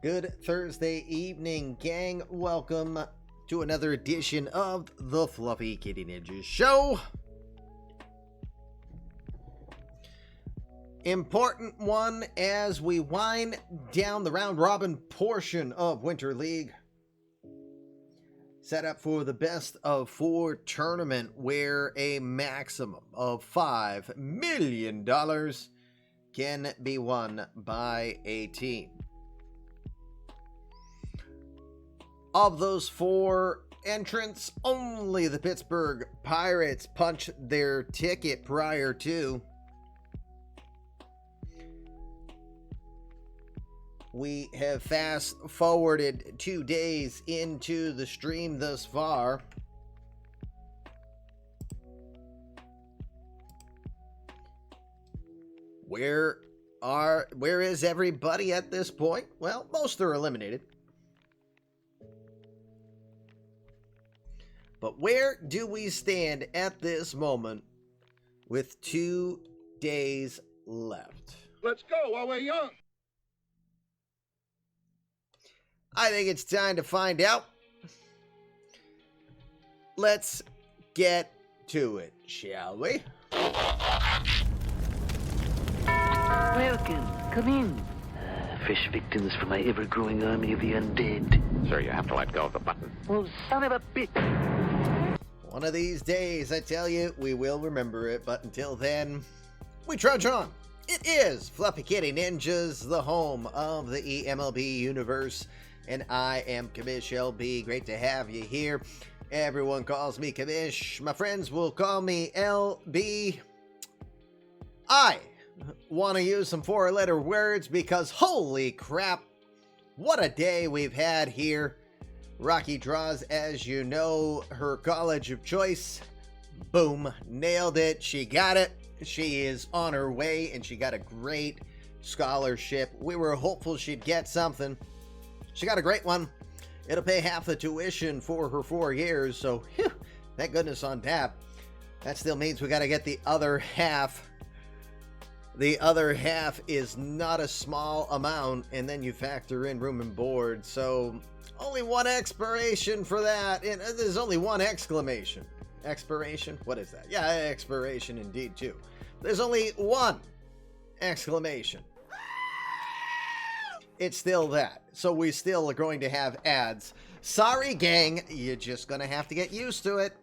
Good Thursday evening, gang. Welcome to another edition of the Fluffy Kitty Ninjas Show. Important one as we wind down the round-robin portion of Winter League. Set up for the best of 4 tournament where a maximum of $5 million can be won by a team. Of those 4 entrants, only the Pittsburgh Pirates punched their ticket prior to. We have fast forwarded 2 days into the stream thus far. Where is everybody at this point? Well, most are eliminated. But where do we stand at this moment with 2 days left? Let's go while we're young. I think it's time to find out. Let's get to it, shall we? Welcome. Come in. Fresh victims for my ever-growing army of the undead. Sir, you have to let go of the button. Oh, son of a bitch. One of these days, I tell you, we will remember it. But until then, we trudge on. It is Fluffy Kitty Ninjas, the home of the eMLB universe. And I am Commish LB. Great to have you here. Everyone calls me Commish. My friends will call me LB. I want to use some 4-letter words because holy crap, what a day we've had here. Rocky draws, as you know, her college of choice. Boom, nailed it. She got it. She is on her way, and she got a great scholarship. We were hopeful she'd get something. She got a great one. It'll pay half the tuition for her 4 years, so whew, thank goodness on that. That still means we got to get the other half. The other half is not a small amount, and then you factor in room and board, so only one expiration for that, and there's only one exclamation. Expiration? What is that? Yeah, expiration indeed, too. There's only one exclamation. It's still that. So we still are going to have ads. Sorry, gang, you're just going to have to get used to it.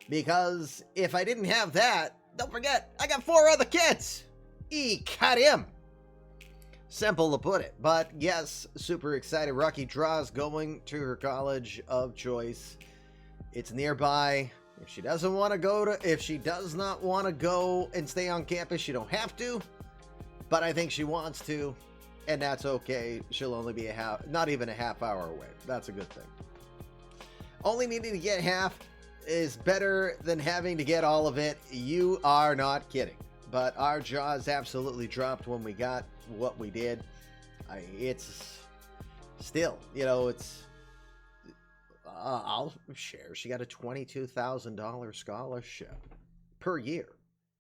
Because if I didn't have that, don't forget, I got 4 other kids. Cut him. Simple to put it. But yes, super excited. Rocky draws going to her college of choice. It's nearby. If she doesn't want to go to, if she does not want to go and stay on campus, she don't have to. But I think she wants to. And that's okay. She'll only be not even a half hour away. That's a good thing. Only needing to get half is better than having to get all of it. You are not kidding. But our jaws absolutely dropped when we got what we did. It's still, you know, it's, I'll share. She got a $22,000 scholarship per year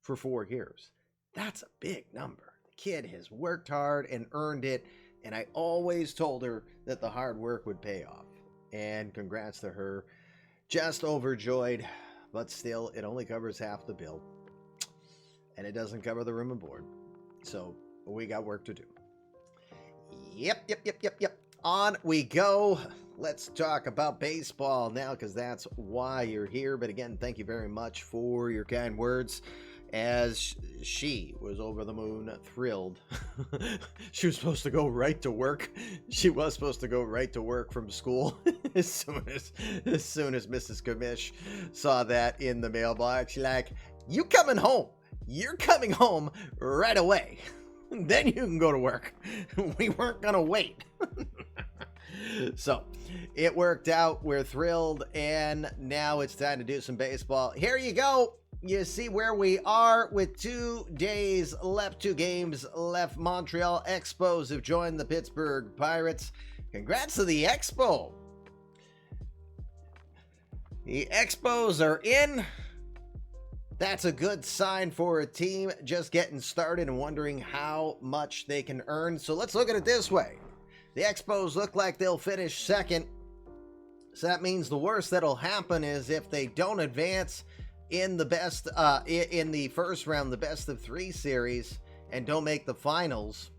for 4 years. That's a big number. Kid has worked hard and earned it, and I always told her that the hard work would pay off. And congrats to her. Just overjoyed, but still, it only covers half the bill, and it doesn't cover the room and board. So we got work to do. Yep. On we go. Let's talk about baseball now, because that's why you're here. But again, thank you very much for your kind words. As she was over the moon, thrilled. She was supposed to go right to work. She was supposed to go right to work from school as soon as Mrs. Commish saw that in the mailbox. She's like, "You coming home? You're coming home right away. Then you can go to work. We weren't gonna wait." So it worked out. We're thrilled, and now it's time to do some baseball. Here you go. You see where we are with 2 days left, 2 games left. Montreal Expos have joined the Pittsburgh Pirates. Congrats to the Expo. The Expos are in. That's a good sign for a team just getting started and wondering how much they can earn. So let's look at it this way. The Expos look like they'll finish second. So that means the worst that'll happen is if they don't advance in the in the first round, the best of 3 series, and don't make the finals,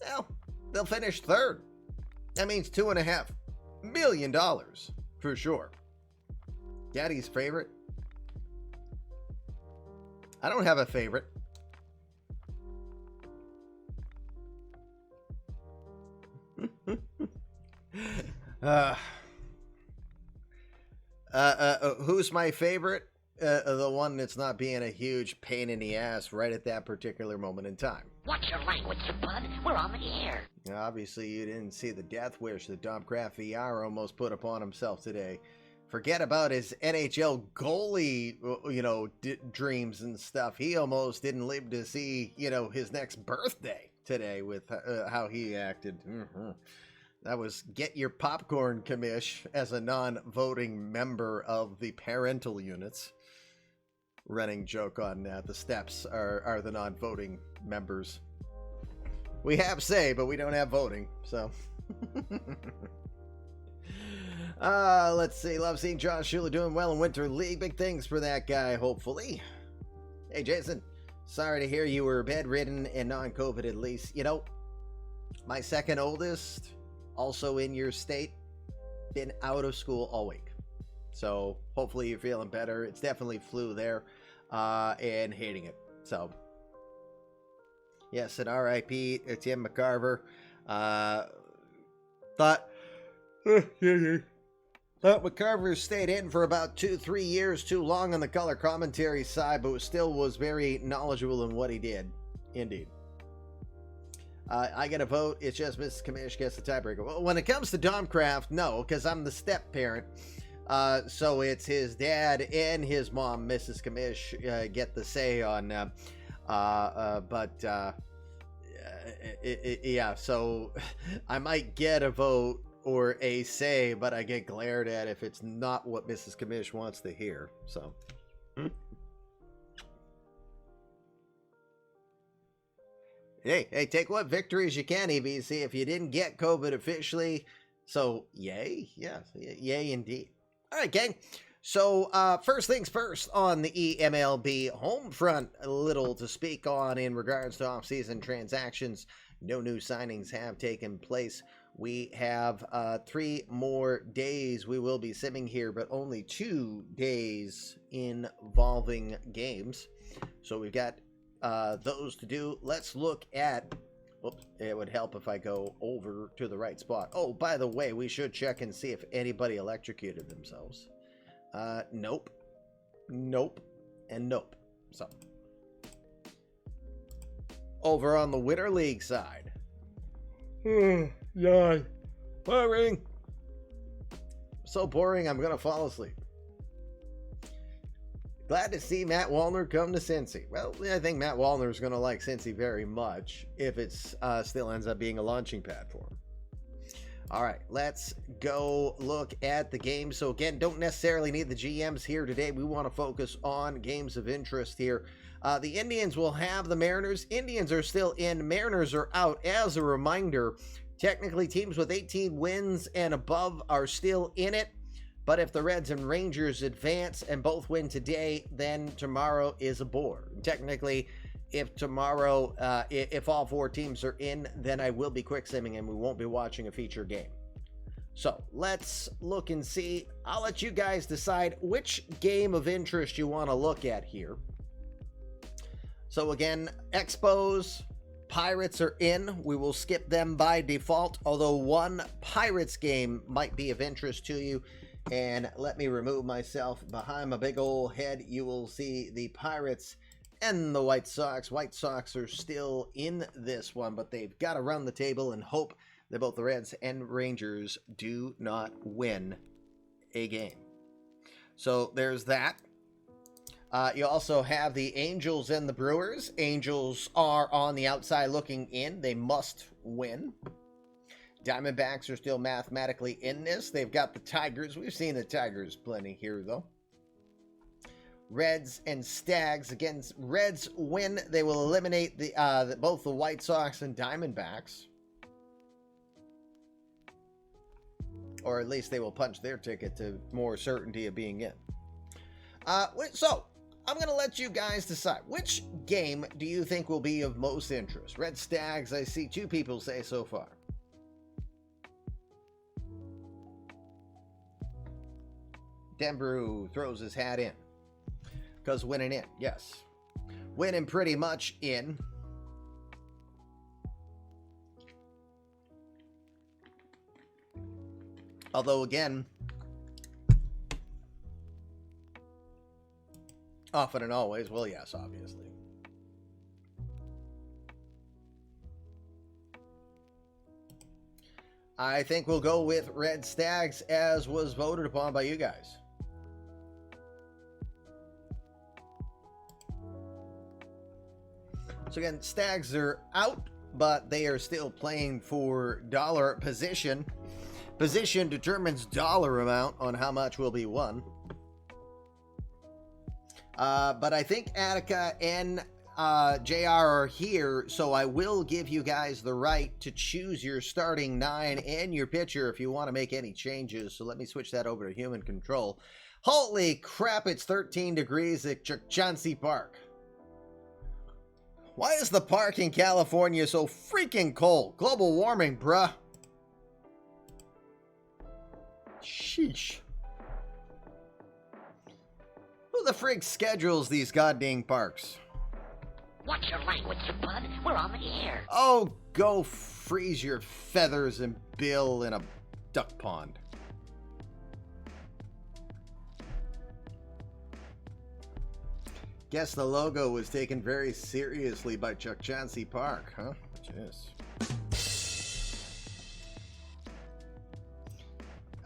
well, they'll finish third. That means $2.5 million for sure. Daddy's favorite? I don't have a favorite. Who's my favorite? The one that's not being a huge pain in the ass right at that particular moment in time. Watch your language, bud. We're on the air. Obviously, you didn't see the death wish that Domcraft VR almost put upon himself today. Forget about his NHL goalie, dreams and stuff. He almost didn't live to see, his next birthday today with how he acted. Mm-hmm. That was get your popcorn, commish, as a non-voting member of the parental units. Running joke on that. The steps are the non-voting members. We have say, but we don't have voting, so. Let's see. Love seeing John Shula doing well in Winter League. Big things for that guy, hopefully. Hey, Jason. Sorry to hear you were bedridden and non-COVID at least. My second oldest, also in your state, been out of school all week. So hopefully you're feeling better. It's definitely flu there, and hating it. So, yes, an RIP. It's Tim McCarver. Thought McCarver stayed in for about 2-3 years too long on the color commentary side, but still was very knowledgeable in what he did. Indeed. I get a vote. It's just Mrs. Kamish gets the tiebreaker. Well, when it comes to Domcraft, no, because I'm the step parent. So it's his dad and his mom, Mrs. Kamish, get the say on. Yeah. So I might get a vote or a say, but I get glared at if it's not what Mrs. Kamish wants to hear. So. Hey, take what victories you can, EBC. If you didn't get COVID officially, so yay. Yes, yay indeed. All right, gang. So first things first on the eMLB home front, a little to speak on in regards to offseason transactions. No new signings have taken place. We have 3 more days we will be simming here, but only 2 days involving games. So we've got those to do. Let's look at, it would help if I go over to the right spot. Oh, by the way, we should check and see if anybody electrocuted themselves. Nope, and nope. So over on the Winter League side, yeah, boring, so boring I'm gonna fall asleep. Glad to see Matt Wallner come to Cincy. Well, I think Matt Wallner is going to like Cincy very much if it's still ends up being a launching pad for him. All right, let's go look at the game. So again, don't necessarily need the GMs here today. We want to focus on games of interest here. The Indians will have the Mariners. Indians are still in. Mariners are out. As a reminder, technically teams with 18 wins and above are still in it. But if the Reds and Rangers advance and both win today, then tomorrow is a bore. Technically, if tomorrow, if all 4 teams are in, then I will be quick simming and we won't be watching a feature game. So let's look and see. I'll let you guys decide which game of interest you want to look at here. So again, Expos, Pirates are in. We will skip them by default, although one Pirates game might be of interest to you. And let me remove myself behind my big old head. You will see the Pirates and the White Sox. White Sox are still in this one, but they've got to run the table and hope that both the Reds and Rangers do not win a game. So there's that. You also have the Angels and the Brewers. Angels are on the outside looking in. They must win. Diamondbacks are still mathematically in this. They've got the Tigers. We've seen the Tigers plenty here, though. Reds and Stags. Again, Reds win. They will eliminate both the White Sox and Diamondbacks. Or at least they will punch their ticket to more certainty of being in. So, I'm going to let you guys decide. Which game do you think will be of most interest? Red Stags, I see 2 people say so far. Denver throws his hat in. Because winning in, yes. Winning pretty much in. Although, again, often and always, well, yes, obviously. I think we'll go with Red Stags as was voted upon by you guys. So again, Stags are out, but they are still playing for dollar position. Position determines dollar amount on how much will be won. But I think Attica and JR are here, so I will give you guys the right to choose your starting 9 and your pitcher if you want to make any changes. So let me switch that over to human control. Holy crap, it's 13 degrees at Chauncey Park. Why is the park in California so freaking cold? Global warming, bruh. Sheesh. Who the frig schedules these goddamn parks? Watch your language, bud. We're on the air. Oh, go freeze your feathers and bill in a duck pond. Guess the logo was taken very seriously by Chuck Chauncey Park, huh? Jeez.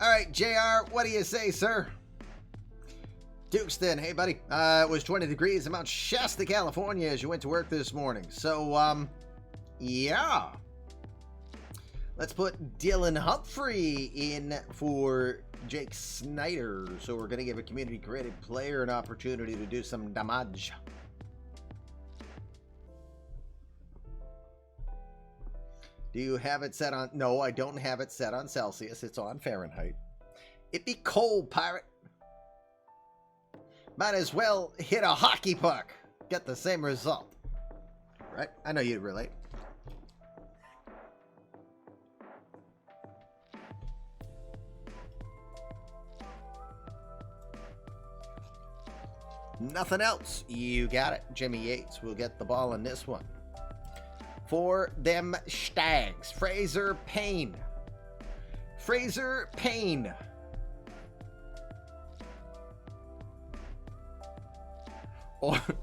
All right, JR, what do you say, sir? Dukeston, hey, buddy. It was 20 degrees in Mount Shasta, California as you went to work this morning. So, yeah. Let's put Dylan Humphrey in for Jake Snyder. So we're going to give a community-created player an opportunity to do some damage. Do you have it set on... No, I don't have it set on Celsius. It's on Fahrenheit. It be cold, pirate. Might as well hit a hockey puck. Get the same result. Right? I know you'd relate. Nothing else. You got it. Jimmy Yates will get the ball in this one. For them Stags. Fraser Payne. Fraser Payne.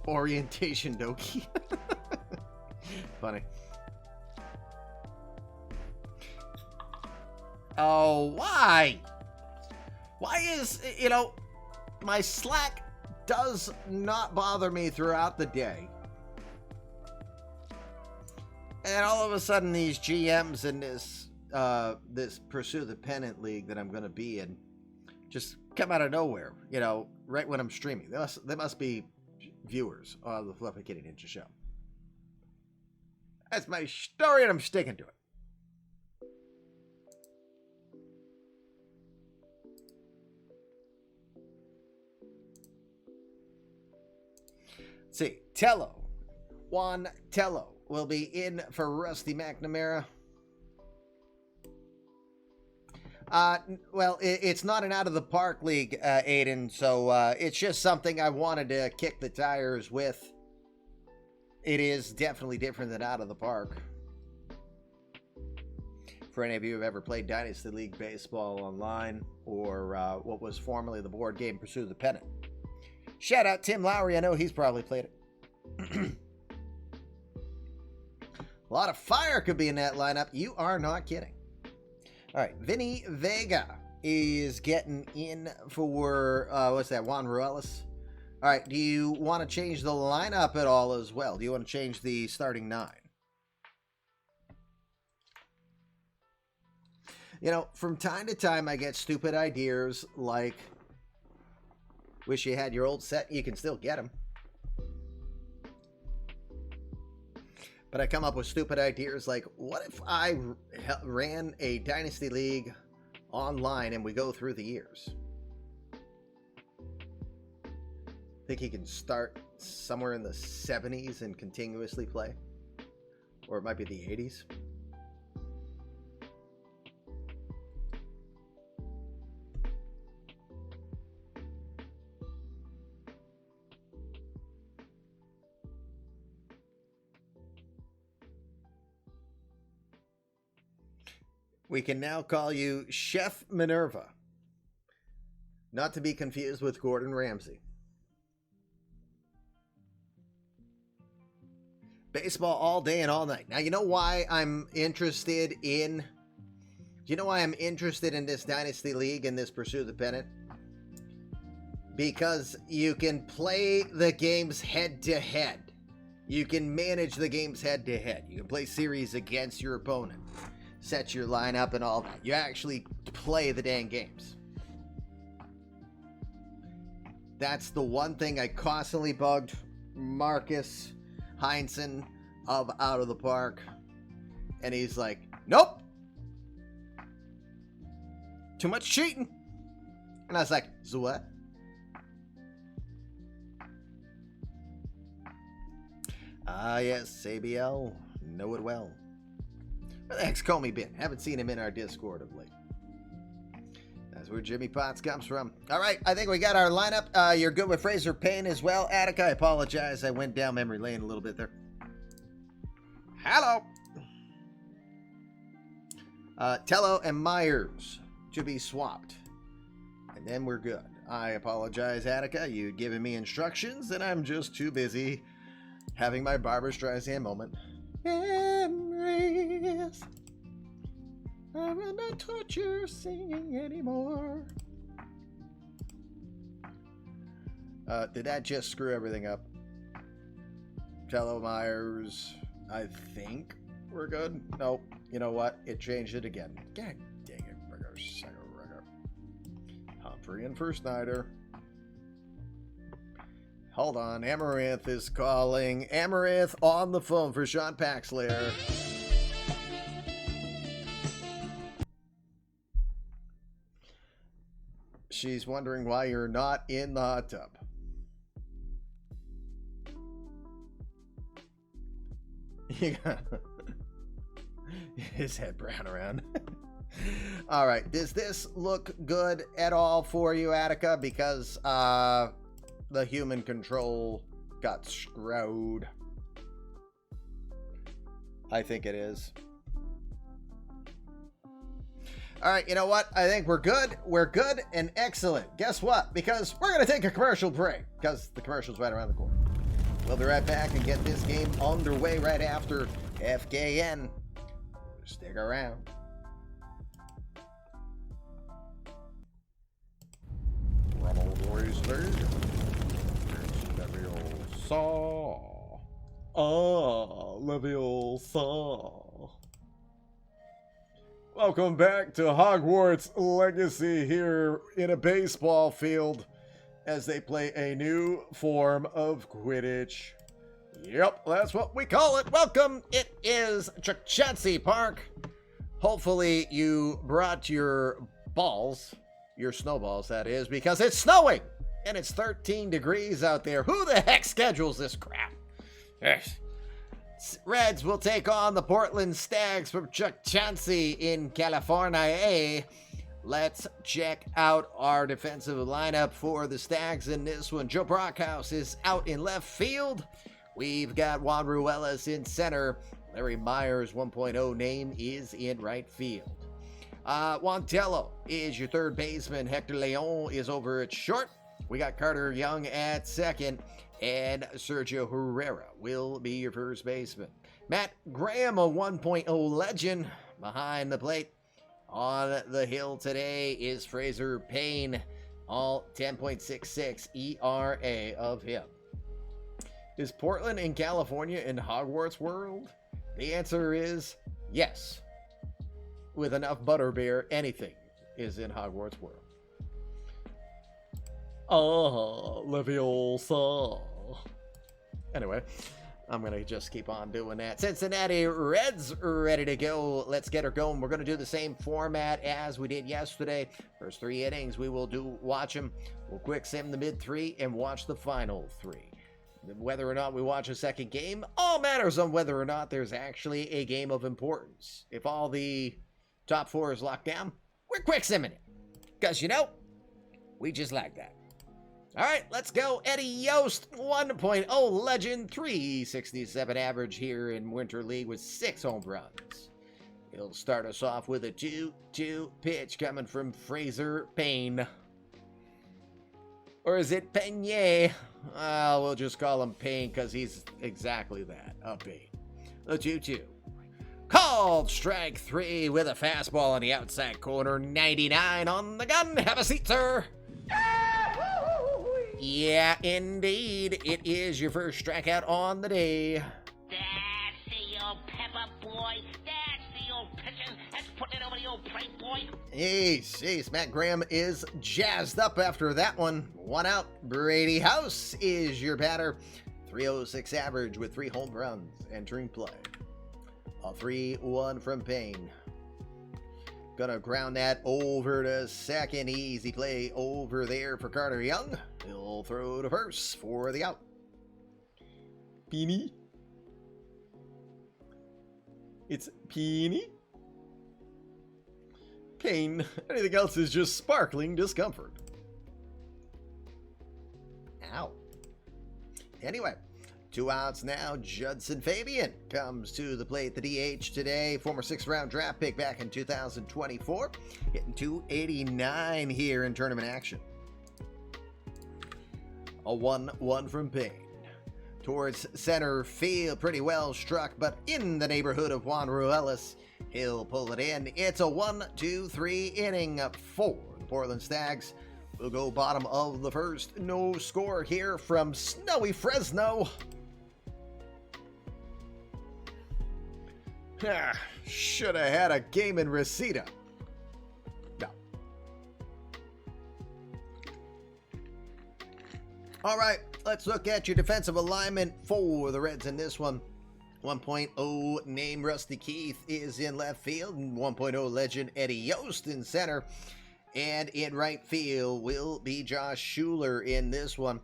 Orientation Doki. Funny. Oh, why? Why is, you know, my Slack does not bother me throughout the day. And all of a sudden these GMs in this this Pursue the Pennant league that I'm going to be in just come out of nowhere, you know, right when I'm streaming. They must be viewers of the Fluffy Kitty Ninja Show. That's my story and I'm sticking to it. Let's see, Tello. Juan Tello will be in for Rusty McNamara. Well, it's not an out-of-the-park league, Aiden, so it's just something I wanted to kick the tires with. It is definitely different than out of the park. For any of you who have ever played Dynasty League Baseball online, or what was formerly the board game Pursue the Pennant. Shout out Tim Lowry, I know he's probably played it. A lot of fire could be in that lineup. You are not kidding. All right, Vinny Vega is getting in for, what's that, Juan Ruelas? All right, do you want to change the lineup at all as well? Do you want to change the starting 9? You know, from time to time, I get stupid ideas like, wish you had your old set, you can still get them. But I come up with stupid ideas like, what if I ran a Dynasty League online and we go through the years. I think he can start somewhere in the 70s and continuously play. Or it might be the 80s. We can now call you Chef Minerva. Not to be confused with Gordon Ramsay. Baseball all day and all night. Now, you know why I'm interested in... You know why I'm interested in this Dynasty League and this Pursue the Pennant? Because you can play the games head-to-head. You can manage the games head-to-head. You can play series against your opponent. Set your lineup and all that. You actually play the dang games. That's the one thing I constantly bugged Marcus Heinsohn of Out of the Park. And he's like, nope. Too much cheating. And I was like, so what? Ah, yes, ABL. Know it well. Where the heck's Comey been? Haven't seen him in our Discord of late. That's where Jimmy Potts comes from. All right, I think we got our lineup. You're good with Fraser Payne as well. Attica, I apologize. I went down memory lane a little bit there. Hello. Tello and Myers to be swapped. And then we're good. I apologize, Attica. You'd given me instructions, and I'm just too busy having my Barbra Streisand moment. Memories. I will not touch your singing anymore. Did that just screw everything up? Tello Myers. I think we're good. Nope. You know what? It changed it again. God dang it. Humphrey and First Snyder. Hold on. Amaranth is calling. Amaranth on the phone for Sean Paxlayer. She's wondering why you're not in the hot tub. His head brown around. All right. Does this look good at all for you, Attica? Because the human control got screwed. I think it is. All right, you know what? I think we're good. We're good and excellent. Guess what? Because we're going to take a commercial break. Because the commercial's right around the corner. We'll be right back and get this game underway right after FKN. Stick around. Ronald Weasley. Saw. Leviosa. Welcome back to Hogwarts Legacy here in a baseball field as they play a new form of Quidditch. Yep, that's what we call it. Welcome. It is Chansey Park. Hopefully you brought your balls, your snowballs that is, because it's snowing and it's 13 degrees out there. Who the heck schedules this crap? Yes. Reds will take on the Portland Stags from Chuck Chansey in California. Let's check out our defensive lineup for the Stags in this one. Joe Brockhouse is out in left field. We've got Juan Ruelas in center. Larry Myers 1.0 name is in right field. Juan Tello is your third baseman. Hector Leon is over at short. We got Carter Young at second. And Sergio Herrera will be your first baseman. Matt Graham, a 1.0 legend behind the plate. On the hill today is Fraser Payne, all 10.66 ERA of him. Is Portland in California in Hogwarts World? The answer is yes. With enough butterbeer, anything is in Hogwarts World. Leviosa. Anyway, I'm going to just keep on doing that. Cincinnati Reds ready to go. Let's get her going. We're going to do the same format as we did yesterday. First 3 innings, we will watch them. We'll quick sim the mid 3 and watch the final 3. Whether or not we watch a second game, all matters on whether or not there's actually a game of importance. If all the top 4 is locked down, we're quick simming it. Because, you know, we just like that. All right, let's go. Eddie Yost, 1.0 legend, 367 average here in Winter League with 6 home runs. He'll start us off with a 2-2 pitch coming from Fraser Payne. Or is it Payne? We'll just call him Payne because he's exactly that, a Payne. The 2-2. Called strike 3 with a fastball on the outside corner, 99 on the gun. Have a seat, sir. Yeah, indeed. It is your first strikeout on the day. That's the old pepper boy. That's the old pitcher. That's putting it over the old plate boy. Ace. Matt Graham is jazzed up after that one. 1 out. Brady House is your batter. 306 average with 3 home runs entering play. A 3-1 from Payne. Gonna ground that over to second. Easy play over there for Carter Young. He'll throw to first for the out. Peony. It's Peony. Payne. Anything else is just sparkling discomfort. Ow. Anyway, 2 outs now. Judson Fabian comes to the plate, the DH today. Former 6th-round draft pick back in 2024. Hitting 289 here in tournament action. A 1-1 from Payne. Towards center field, pretty well struck, but in the neighborhood of Juan Ruelas. He'll pull it in. It's a 1-2-3 inning for the Portland Stags. We'll go bottom of the first. No score here from snowy Fresno. Should have had a game in Reseda. No. All right, let's look at your defensive alignment for the Reds in this one. 1.0 name Rusty Keith is in left field, and 1.0 legend Eddie Yost in center. And in right field will be Josh Schuler in this one.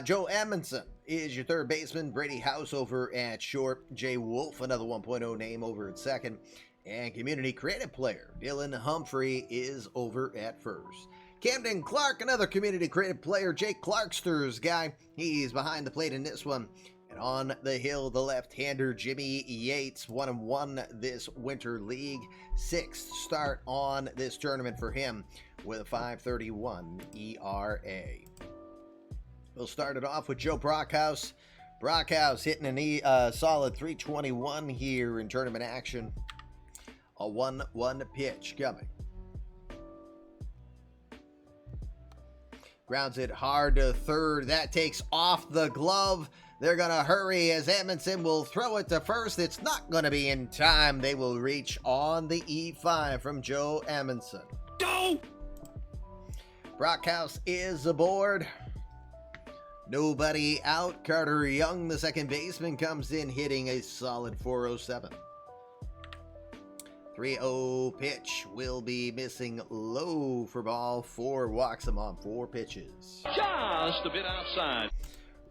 Joe Edmondson is your third baseman. Brady House over at short. Jay Wolf, another 1.0 name, over at second. And community creative player Dylan Humphrey is over at first. Camden Clark, another community creative player. Jake Clarkster's guy. He's behind the plate in this one. And on the hill, the left-hander Jimmy Yates, 1-1 this Winter League. 6th start on this tournament for him with a 5.31 ERA. We'll start it off with Joe Brockhouse. Brockhouse hitting a solid 321 here in tournament action. A 1-1 pitch coming. Grounds it hard to third. That takes off the glove. They're going to hurry as Edmondson will throw it to first. It's not going to be in time. They will reach on the E5 from Joe Edmondson. Go! Brockhouse is aboard. Nobody out. Carter Young, the second baseman, comes in hitting a solid 407. 3-0 pitch will be missing low for ball 4. Walks him on 4 pitches. Just a bit outside.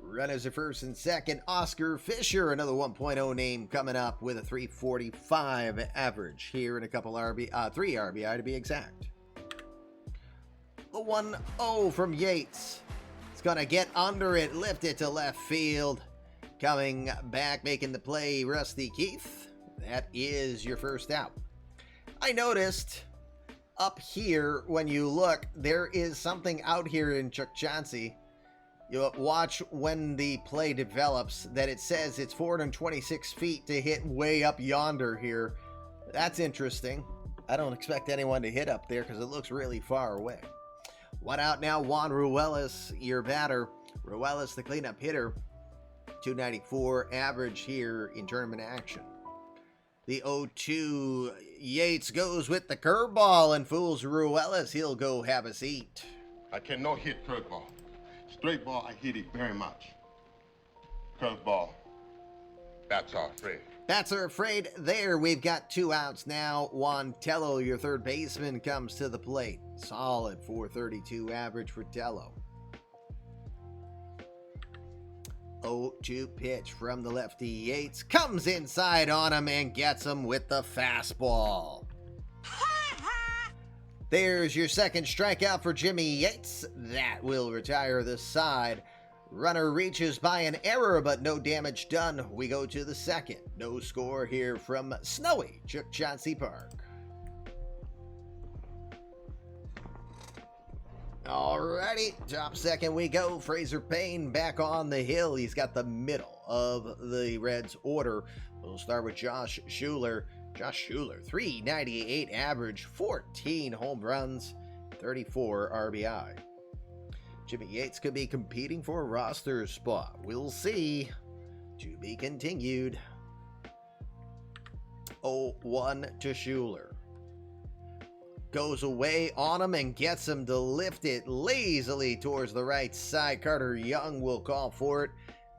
Runners at first and second. Oscar Fisher, another 1.0 name, coming up with a 345 average here in a couple 3 RBI to be exact. The 1-0 from Yates. It's going to get under it, lift it to left field. Coming back, making the play, Rusty Keith. That is your first out. I noticed up here, when you look, there is something out here in Chuck Chauncey. You watch when the play develops that it says it's 426 feet to hit way up yonder here. That's interesting. I don't expect anyone to hit up there because it looks really far away. 1 out now, Juan Ruelas, your batter. Ruelas, the cleanup hitter. 294 average here in tournament action. The 0-2, Yates goes with the curveball and fools Ruelas. He'll go have a seat. I cannot hit curveball. Straight ball, I hit it very much. Curveball, Bats are afraid. Bats are afraid there. We've got 2 outs now. Juan Tello, your third baseman, comes to the plate. Solid 432 average for Tello. 0-2 pitch from the lefty. Yates comes inside on him and gets him with the fastball. There's your second strikeout for Jimmy Yates. That will retire the side. Runner reaches by an error, but no damage done. We go to the second. No score here from snowy Chauncey Park. Alrighty, top second we go. Fraser Payne back on the hill. He's got the middle of the Reds order. We'll start with Josh Schuler. Josh Schuler, 398 average, 14 home runs, 34 RBI. Jimmy Yates could be competing for a roster spot. We'll see. To be continued. 0-1 to Schuler. Goes away on him and gets him to lift it lazily towards the right side. Carter Young will call for it.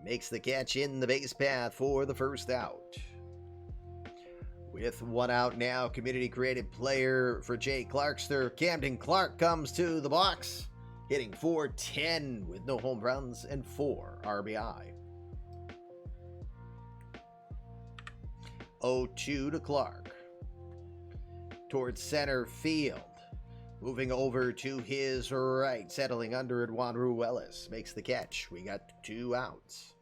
Makes the catch in the base path for the first out. With 1 out now, community created player for Jay Clarkster. Camden Clark comes to the box, hitting .410 with no home runs and 4 RBI. 0-2 to Clark. Towards center field. Moving over to his right, settling under it, Juan Ruelas makes the catch. We got 2 outs.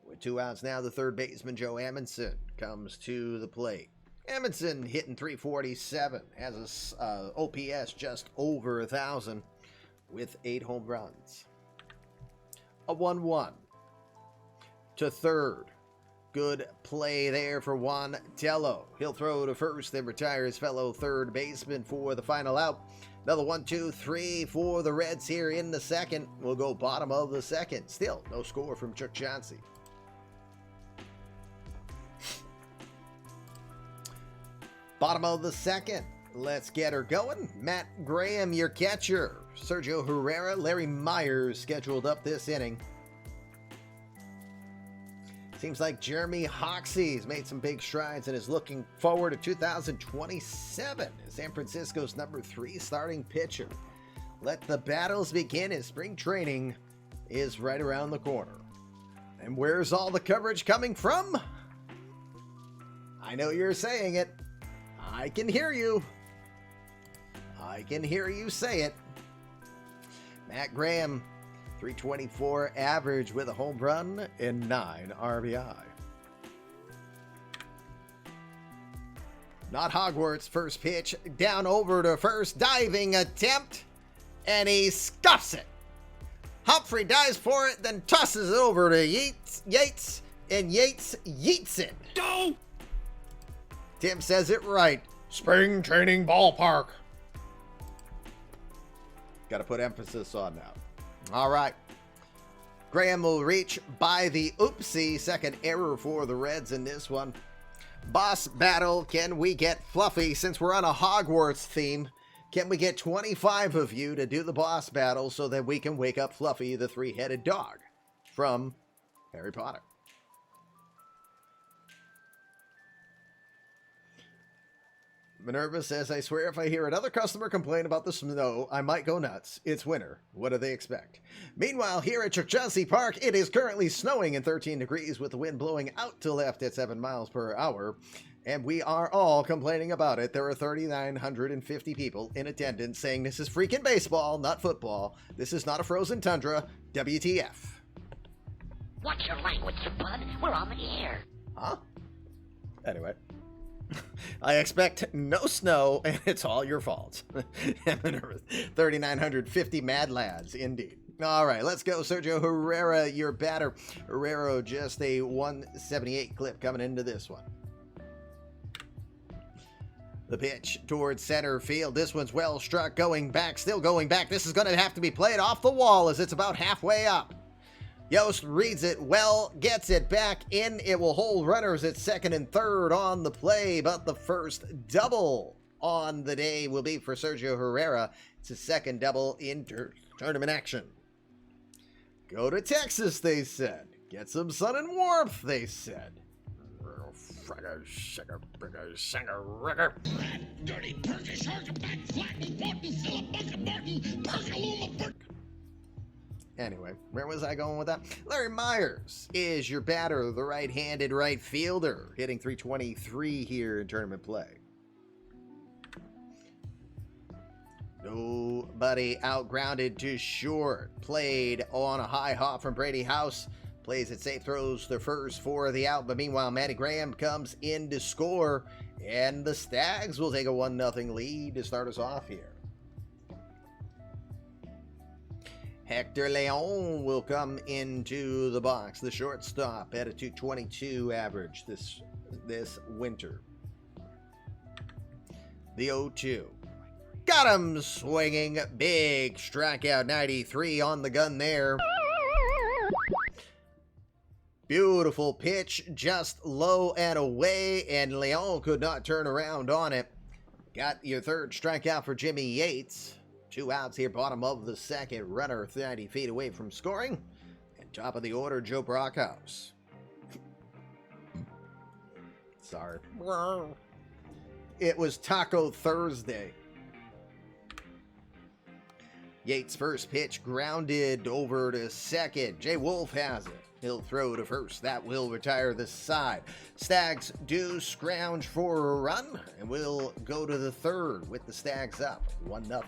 With 2 outs now, the third baseman, Joe Amundson, comes to the plate. Amundson hitting .347, has a OPS just over 1,000 with 8 home runs. A 1-1 to third. Good play there for Juan Tello. He'll throw to first and retire his fellow third baseman for the final out. Another 1-2-3 for the Reds here in the second. We'll go bottom of the second. Still no score from Chuck Chauncey. Bottom of the second. Let's get her going. Matt Graham, your catcher. Sergio Herrera, Larry Myers scheduled up this inning. Seems like Jeremy Hoxie's made some big strides and is looking forward to 2027 as San Francisco's number 3 starting pitcher. Let the battles begin as spring training is right around the corner. And where's all the coverage coming from? I know you're saying it. I can hear you. I can hear you say it. Matt Graham, .324 average with a home run and 9 RBI. Not Hogwarts. First pitch down over to first. Diving attempt. And he scuffs it. Humphrey dives for it, then tosses it over to Yates. And Yates yeets it. Go! Tim says it right. Spring training ballpark. Got to put emphasis on that. All right. Graham will reach by the oopsie. Second error for the Reds in this one. Boss battle. Can we get Fluffy? Since we're on a Hogwarts theme, can we get 25 of you to do the boss battle so that we can wake up Fluffy, the 3-headed dog from Harry Potter? Minerva says, I swear if I hear another customer complain about the snow, I might go nuts. It's winter. What do they expect? Meanwhile, here at Chauncey Park, it is currently snowing and 13 degrees with the wind blowing out to left at 7 miles per hour. And we are all complaining about it. There are 3,950 people in attendance saying this is freaking baseball, not football. This is not a frozen tundra. WTF. Watch your language, bud. We're on the air. Huh? Anyway. I expect no snow, and it's all your fault. 3,950 mad lads, indeed. All right, let's go. Sergio Herrera, your batter. Herrera, just a 178 clip coming into this one. The pitch towards center field. This one's well struck, going back, still going back. This is going to have to be played off the wall as it's about halfway up. Yost reads it well, gets it back in. It will hold runners at second and third on the play, but the first double on the day will be for Sergio Herrera. It's his second double in tournament action. Go to Texas, they said. Get some sun and warmth, they said. Dirty Turkish back flat important syllabus Martin Perkaluma. Anyway, where was I going with that? Larry Myers is your batter, the right-handed right fielder, hitting .323 here in tournament play. Nobody outgrounded to short. Played on a high hop from Brady House. Plays it safe, throws the first for the out, but meanwhile, Matty Graham comes in to score, and the Stags will take a 1-0 lead to start us off here. Hector Leon will come into the box, the shortstop, at a .222 average this winter. The 0-2. Got him swinging. Big strikeout, 93 on the gun there. Beautiful pitch, just low and away, and Leon could not turn around on it. Got your third strikeout for Jimmy Yates. 2 outs here, bottom of the second. Runner 90 feet away from scoring. And top of the order, Joe Brockhouse. Sorry. It was Taco Thursday. Yates' first pitch grounded over to second. Jay Wolf has it. He'll throw to first. That will retire the side. Stags do scrounge for a run, and we'll go to the third with the Stags up 1-0.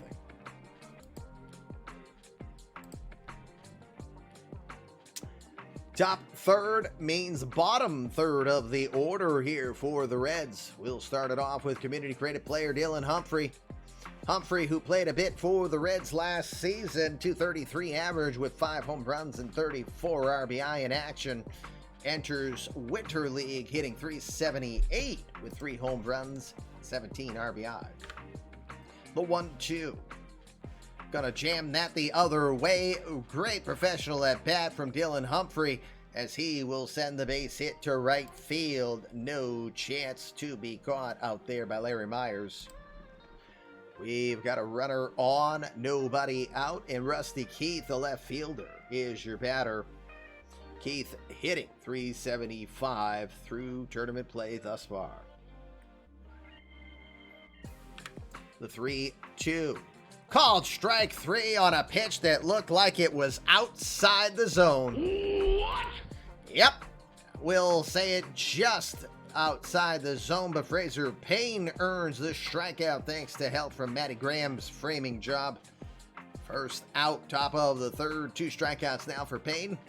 Top third means bottom third of the order here for the Reds. We'll start it off with community credit player Dylan Humphrey. Humphrey, who played a bit for the Reds last season, .233 average with 5 home runs and 34 RBI in action, enters Winter League hitting .378 with 3 home runs, 17 RBI. The 1-2. Gonna jam that the other way. Great professional at bat from Dylan Humphrey as he will send the base hit to right field. No chance to be caught out there by Larry Myers. We've got a runner on, nobody out, and Rusty Keith, the left fielder, is your batter. Keith hitting .375 through tournament play thus far. The 3-2. Called strike 3 on a pitch that looked like it was outside the zone. What? Yep. We'll say it just outside the zone, but Fraser Payne earns the strikeout thanks to help from Matty Graham's framing job. First out, top of the third. 2 strikeouts now for Payne.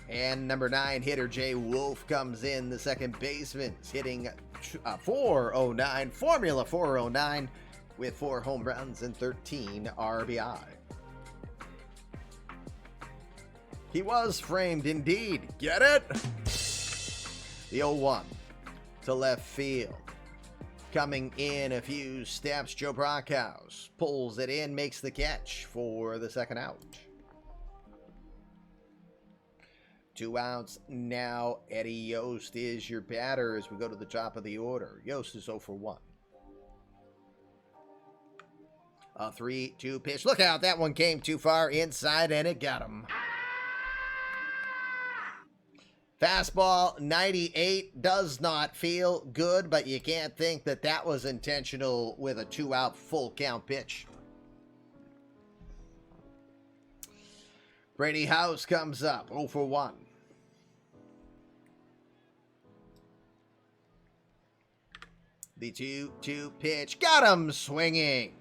And number 9 hitter Jay Wolf comes in, the second baseman, hitting .409, Formula 409, with 4 home runs and 13 RBI. He was framed indeed. Get it? The 0-1 to left field. Coming in a few steps, Joe Brockhouse pulls it in, makes the catch for the second out. 2 outs now. Eddie Yost is your batter as we go to the top of the order. Yost is 0 for 1. A 3-2 pitch. Look out, that one came too far inside and it got him. Fastball 98 does not feel good, but you can't think that that was intentional with a 2-out full count pitch. Brady House comes up 0 for 1. The 2-2 pitch. Got him swinging.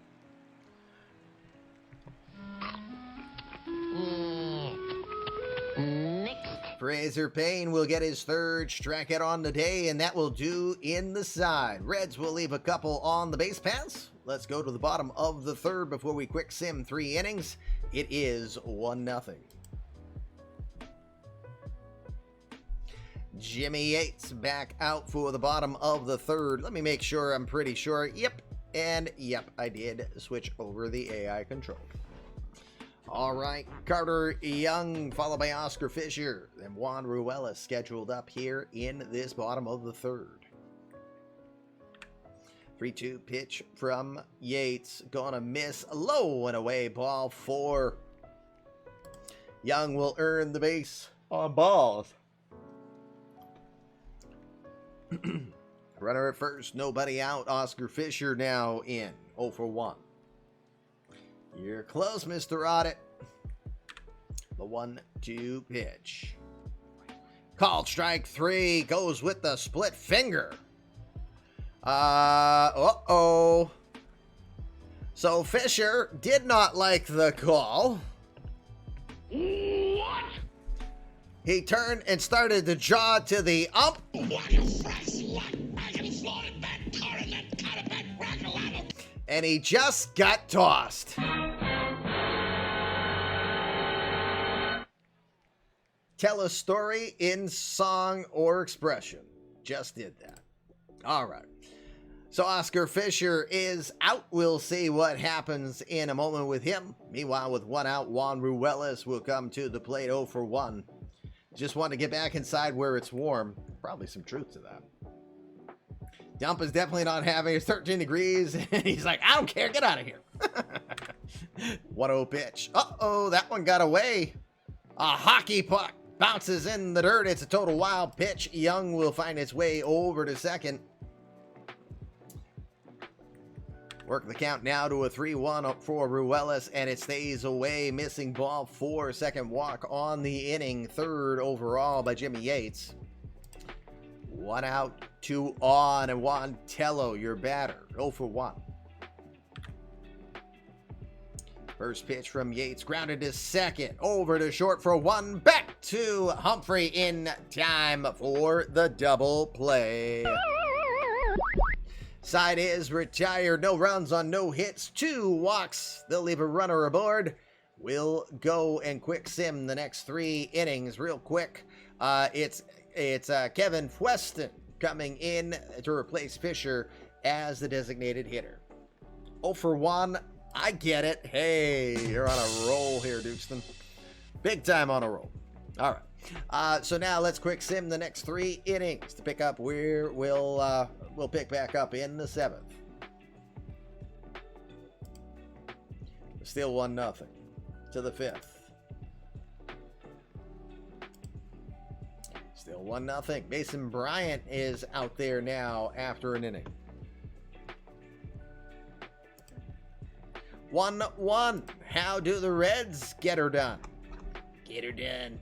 Fraser Payne will get his third strikeout on the day, and that will do in the side. Reds will leave a couple on the base paths. Let's go to the bottom of the third before we quick sim 3 innings. It is 1-0. Jimmy Yates back out for the bottom of the third. Let me make sure I'm pretty sure. Yep, and yep, I did switch over the AI control. All right, Carter Young, followed by Oscar Fisher. Then Juan Ruella scheduled up here in this bottom of the third. 3-2 pitch from Yates. Gonna miss. Low and away, ball 4. Young will earn the base on balls. Runner at first, nobody out. Oscar Fisher now in. 0 for 1. You're close, Mr. Audit. The 1-2 pitch. Called strike 3. Goes with the split finger. Uh-oh. So Fisher did not like the call. What? He turned and started to jaw to the ump. And he just got tossed. Tell a story in song or expression. Just did that. All right. So Oscar Fisher is out. We'll see what happens in a moment with him. Meanwhile, with 1 out, Juan Ruelas will come to the plate 0 for 1. Just want to get back inside where it's warm. Probably some truth to that. Dump is definitely not having it. 13 degrees. And he's like, I don't care. Get out of here. 1-0 pitch. Uh-oh, that one got away. A hockey puck bounces in the dirt. It's a total wild pitch. Young will find its way over to second. Work the count now to a 3-1 for Ruelas, and it stays away. Missing ball 4. Second walk on the inning. 3rd overall by Jimmy Yates. 1 out, 2 on, and Juan Tello, your batter. 0 for 1. First pitch from Yates, grounded to second. Over to short for 1. Back to Humphrey in time for the double play. Side is retired. No runs on no hits. 2 walks. They'll leave a runner aboard. We'll go and quick sim the next 3 innings real quick. It's Kevin Weston coming in to replace Fisher as the designated hitter. 0 for 1. I get it. Hey, you're on a roll here, Dukeston. Big time on a roll. All right. So now let's quick sim the next 3 innings to pick up where we'll pick back up in the 7th. Still 1-0 to the 5th. Still 1-0. Mason Bryant is out there now after an inning. 1-1. How do the Reds get her done? Get her done.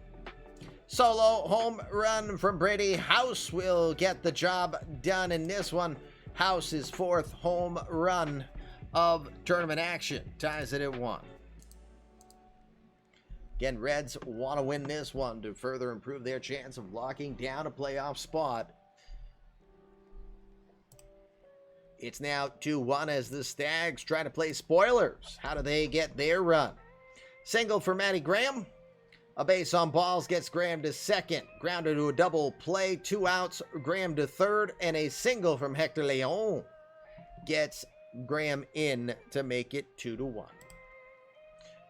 Solo home run from Brady House will get the job done in this one. House's 4th home run of tournament action ties it at 1. Again, Reds want to win this one to further improve their chance of locking down a playoff spot. It's now 2-1 as the Stags try to play spoilers. How do they get their run? Single for Matty Graham. A base on balls gets Graham to second. Grounded to a double play. 2 outs. Graham to third. And a single from Hector Leon gets Graham in to make it 2-1.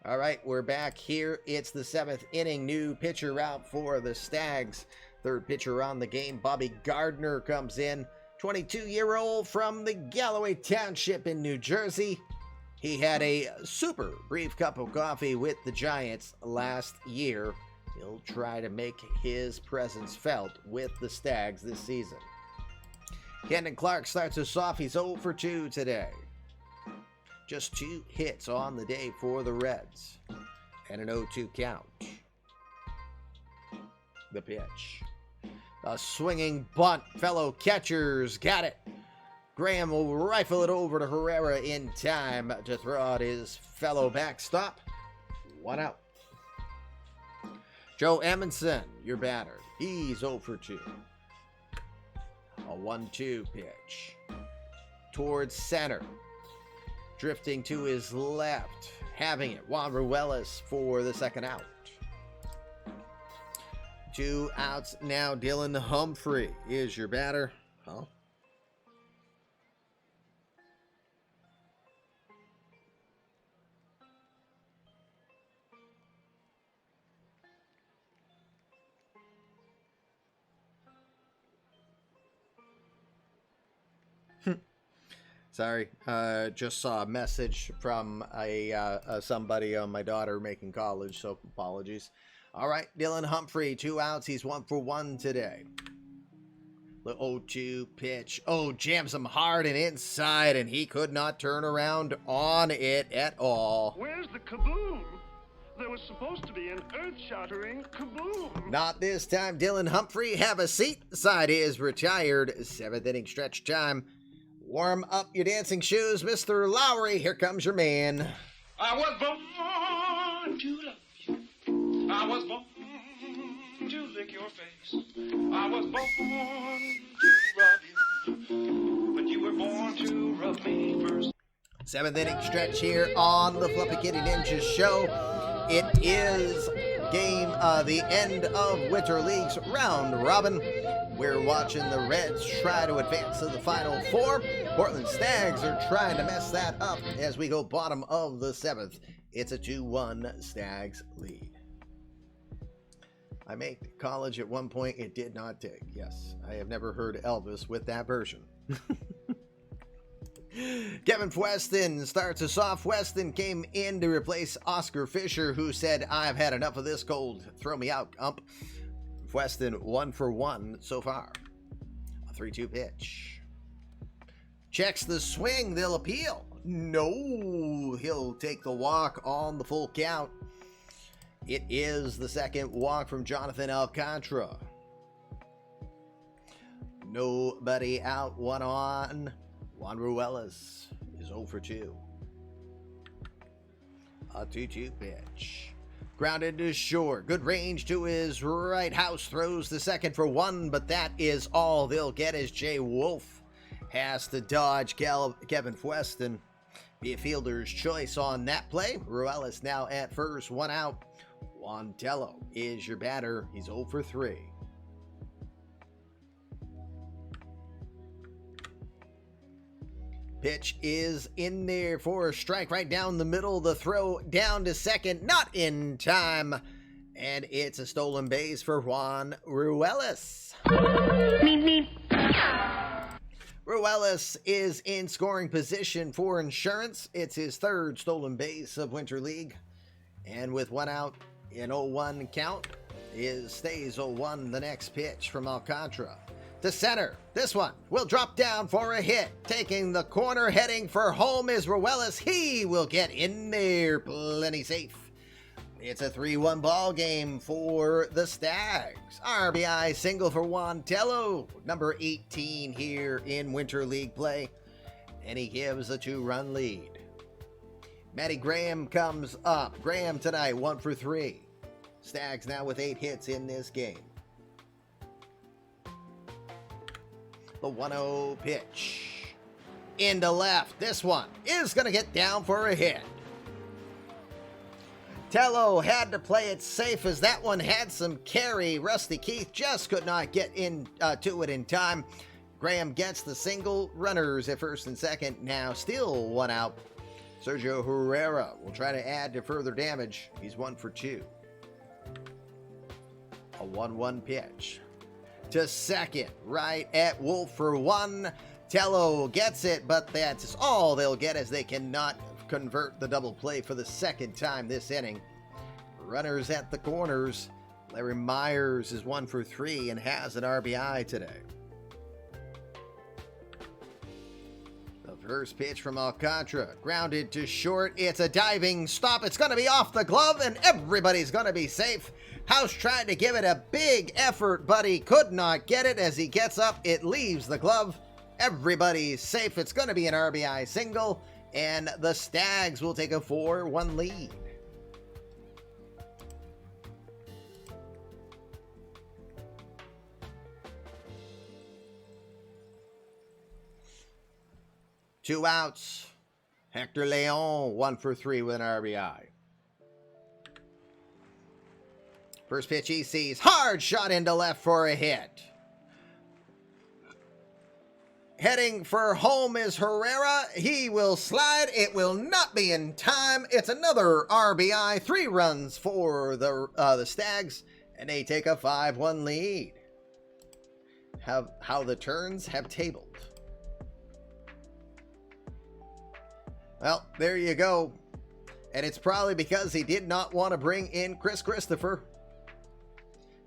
All right, we're back here. It's the 7th inning. New pitcher out for the Stags. 3rd pitcher on the game. Bobby Gardner comes in. 22-year-old from the Galloway Township in New Jersey. He had a super brief cup of coffee with the Giants last year. He'll try to make his presence felt with the Stags this season. Kendon Clark starts us off. He's 0 for 2 today. Just 2 hits on the day for the Reds. And an 0-2 count. The pitch. A swinging bunt. Fellow catchers got it. Graham will rifle it over to Herrera in time to throw out his fellow backstop. 1 out. Joe Amundsen, your batter. He's 0 for 2. A 1-2 pitch. Towards center. Drifting to his left. Having it. Juan Ruelas for the 2nd out. 2 outs now. Dylan Humphrey is your batter. Huh? Sorry, just saw a message from somebody on my daughter making college, so apologies. All right, Dylan Humphrey, 2 outs. He's 1 for 1 today. The 0-2 pitch. Oh, jams him hard and inside, and he could not turn around on it at all. Where's the kaboom? There was supposed to be an earth-shattering kaboom. Not this time, Dylan Humphrey. Have a seat. Side is retired. 7th inning stretch time. Warm up your dancing shoes, Mr. Lowry. Here comes your man. I was born to love you. I was born to lick your face. I was born to rub you. But you were born to rub me first. 7th inning stretch here on the Fluffy Kitty Ninja Show. It is the end of Winter League's round robin. We're watching the Reds try to advance to the Final Four. Portland Stags are trying to mess that up as we go bottom of the 7th. It's a 2-1 Stags lead. I made college at one point. It did not take. Yes, I have never heard Elvis with that version. Kevin Weston starts us off. Weston came in to replace Oscar Fisher, who said, "I've had enough of this cold. Throw me out, ump." Weston 1 for 1 so far. A 3-2 pitch. Checks the swing. They'll appeal. No, he'll take the walk on the full count. It is the second walk from Jonathan Alcantara. Nobody out. 1 on. Juan Ruelas is 0 for 2. A 2-2 pitch. Grounded to short. Good range to his right. House throws the second for 1, but that is all they'll get as Jay Wolf has to dodge Kevin Weston. Be a fielder's choice on that play. Ruelas now at first. 1 out. Juan Tello is your batter. He's 0 for 3. Pitch is in there for a strike right down the middle. The throw down to second, not in time. And it's a stolen base for Juan Ruelas. Ruelas is in scoring position for insurance. It's his 3rd stolen base of Winter League. And with 1 out in 0-1 count, stays 0-1 the next pitch from Alcantara. To center. This one will drop down for a hit. Taking the corner, heading for home is Ruelas. He will get in there plenty safe. It's a 3-1 ball game for the Stags. RBI single for Juan Tello, number 18 here in Winter League play. And he gives a 2-run lead. Matty Graham comes up. Graham tonight 1 for 3. Stags now with 8 hits in this game. The 1-0 pitch. Into left. This one is going to get down for a hit. Tello had to play it safe as that one had some carry. Rusty Keith just could not get to it in time. Graham gets the single. Runners at first and second. Now still 1 out. Sergio Herrera will try to add to further damage. He's 1 for 2. A 1-1 pitch. To second, right at Wolf for 1. Tello gets it, but that's all they'll get as they cannot convert the double play for the second time this inning. Runners at the corners. Larry Myers is 1 for 3 and has an RBI today. The first pitch from Alcantara, grounded to short. It's a diving stop. It's going to be off the glove, and everybody's going to be safe. House tried to give it a big effort, but he could not get it. As he gets up, it leaves the glove. Everybody's safe. It's going to be an RBI single, and the Stags will take a 4-1 lead. Two outs. Hector Leon, 1 for 3 with an RBI. First pitch he sees. Hard shot into left for a hit. Heading for home is Herrera. He will slide. It will not be in time. It's another RBI. 3 runs for the Stags, and they take a 5-1 lead. How the turns have tabled. Well, there you go. And it's probably because he did not want to bring in Chris Christopher.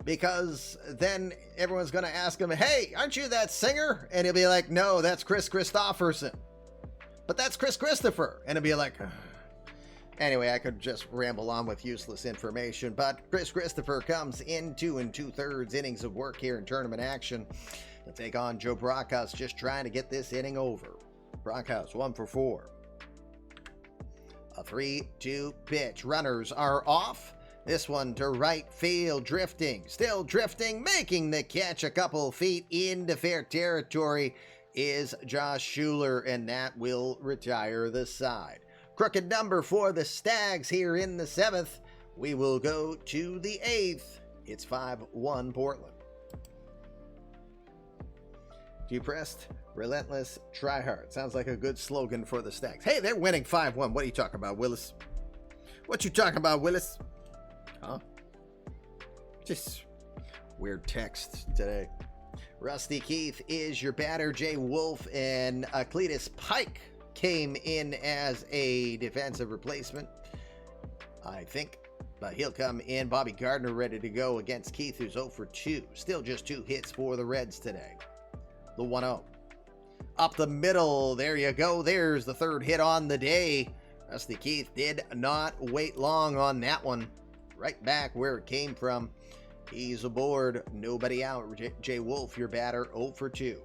because then everyone's going to ask him, hey, aren't you that singer? And he'll be like, no, that's Chris Christopherson. But that's Chris Christopher. And he'll be like, ugh. Anyway, I could just ramble on with useless information, but Chris Christopher comes in 2 2/3 innings of work here in tournament action to take on Joe Brockhouse, just trying to get this inning over. Brockhouse 1 for 4. A 3-2 pitch. Runners are off. This one to right field, drifting, still drifting, making the catch a couple feet into fair territory is Josh Schuler, and that will retire the side. Crooked number for the Stags here in the 7th. We will go to the 8th. It's 5-1 Portland. Depressed, relentless, try hard. Sounds like a good slogan for the Stags. Hey, they're winning 5-1. What are you talking about, Willis? What you talking about, Willis? Huh? Just weird text today. Rusty Keith is your batter. Jay Wolf and Cletus Pike came in as a defensive replacement, I think, but he'll come in. Bobby Gardner ready to go against Keith, who's 0 for 2. Still just 2 hits for the Reds today. The 1-0. Up the middle. There you go. There's the 3rd hit on the day. Rusty Keith did not wait long on that one. Right back where it came from. He's aboard. Nobody out. Jay Wolf, your batter, 0 for 2.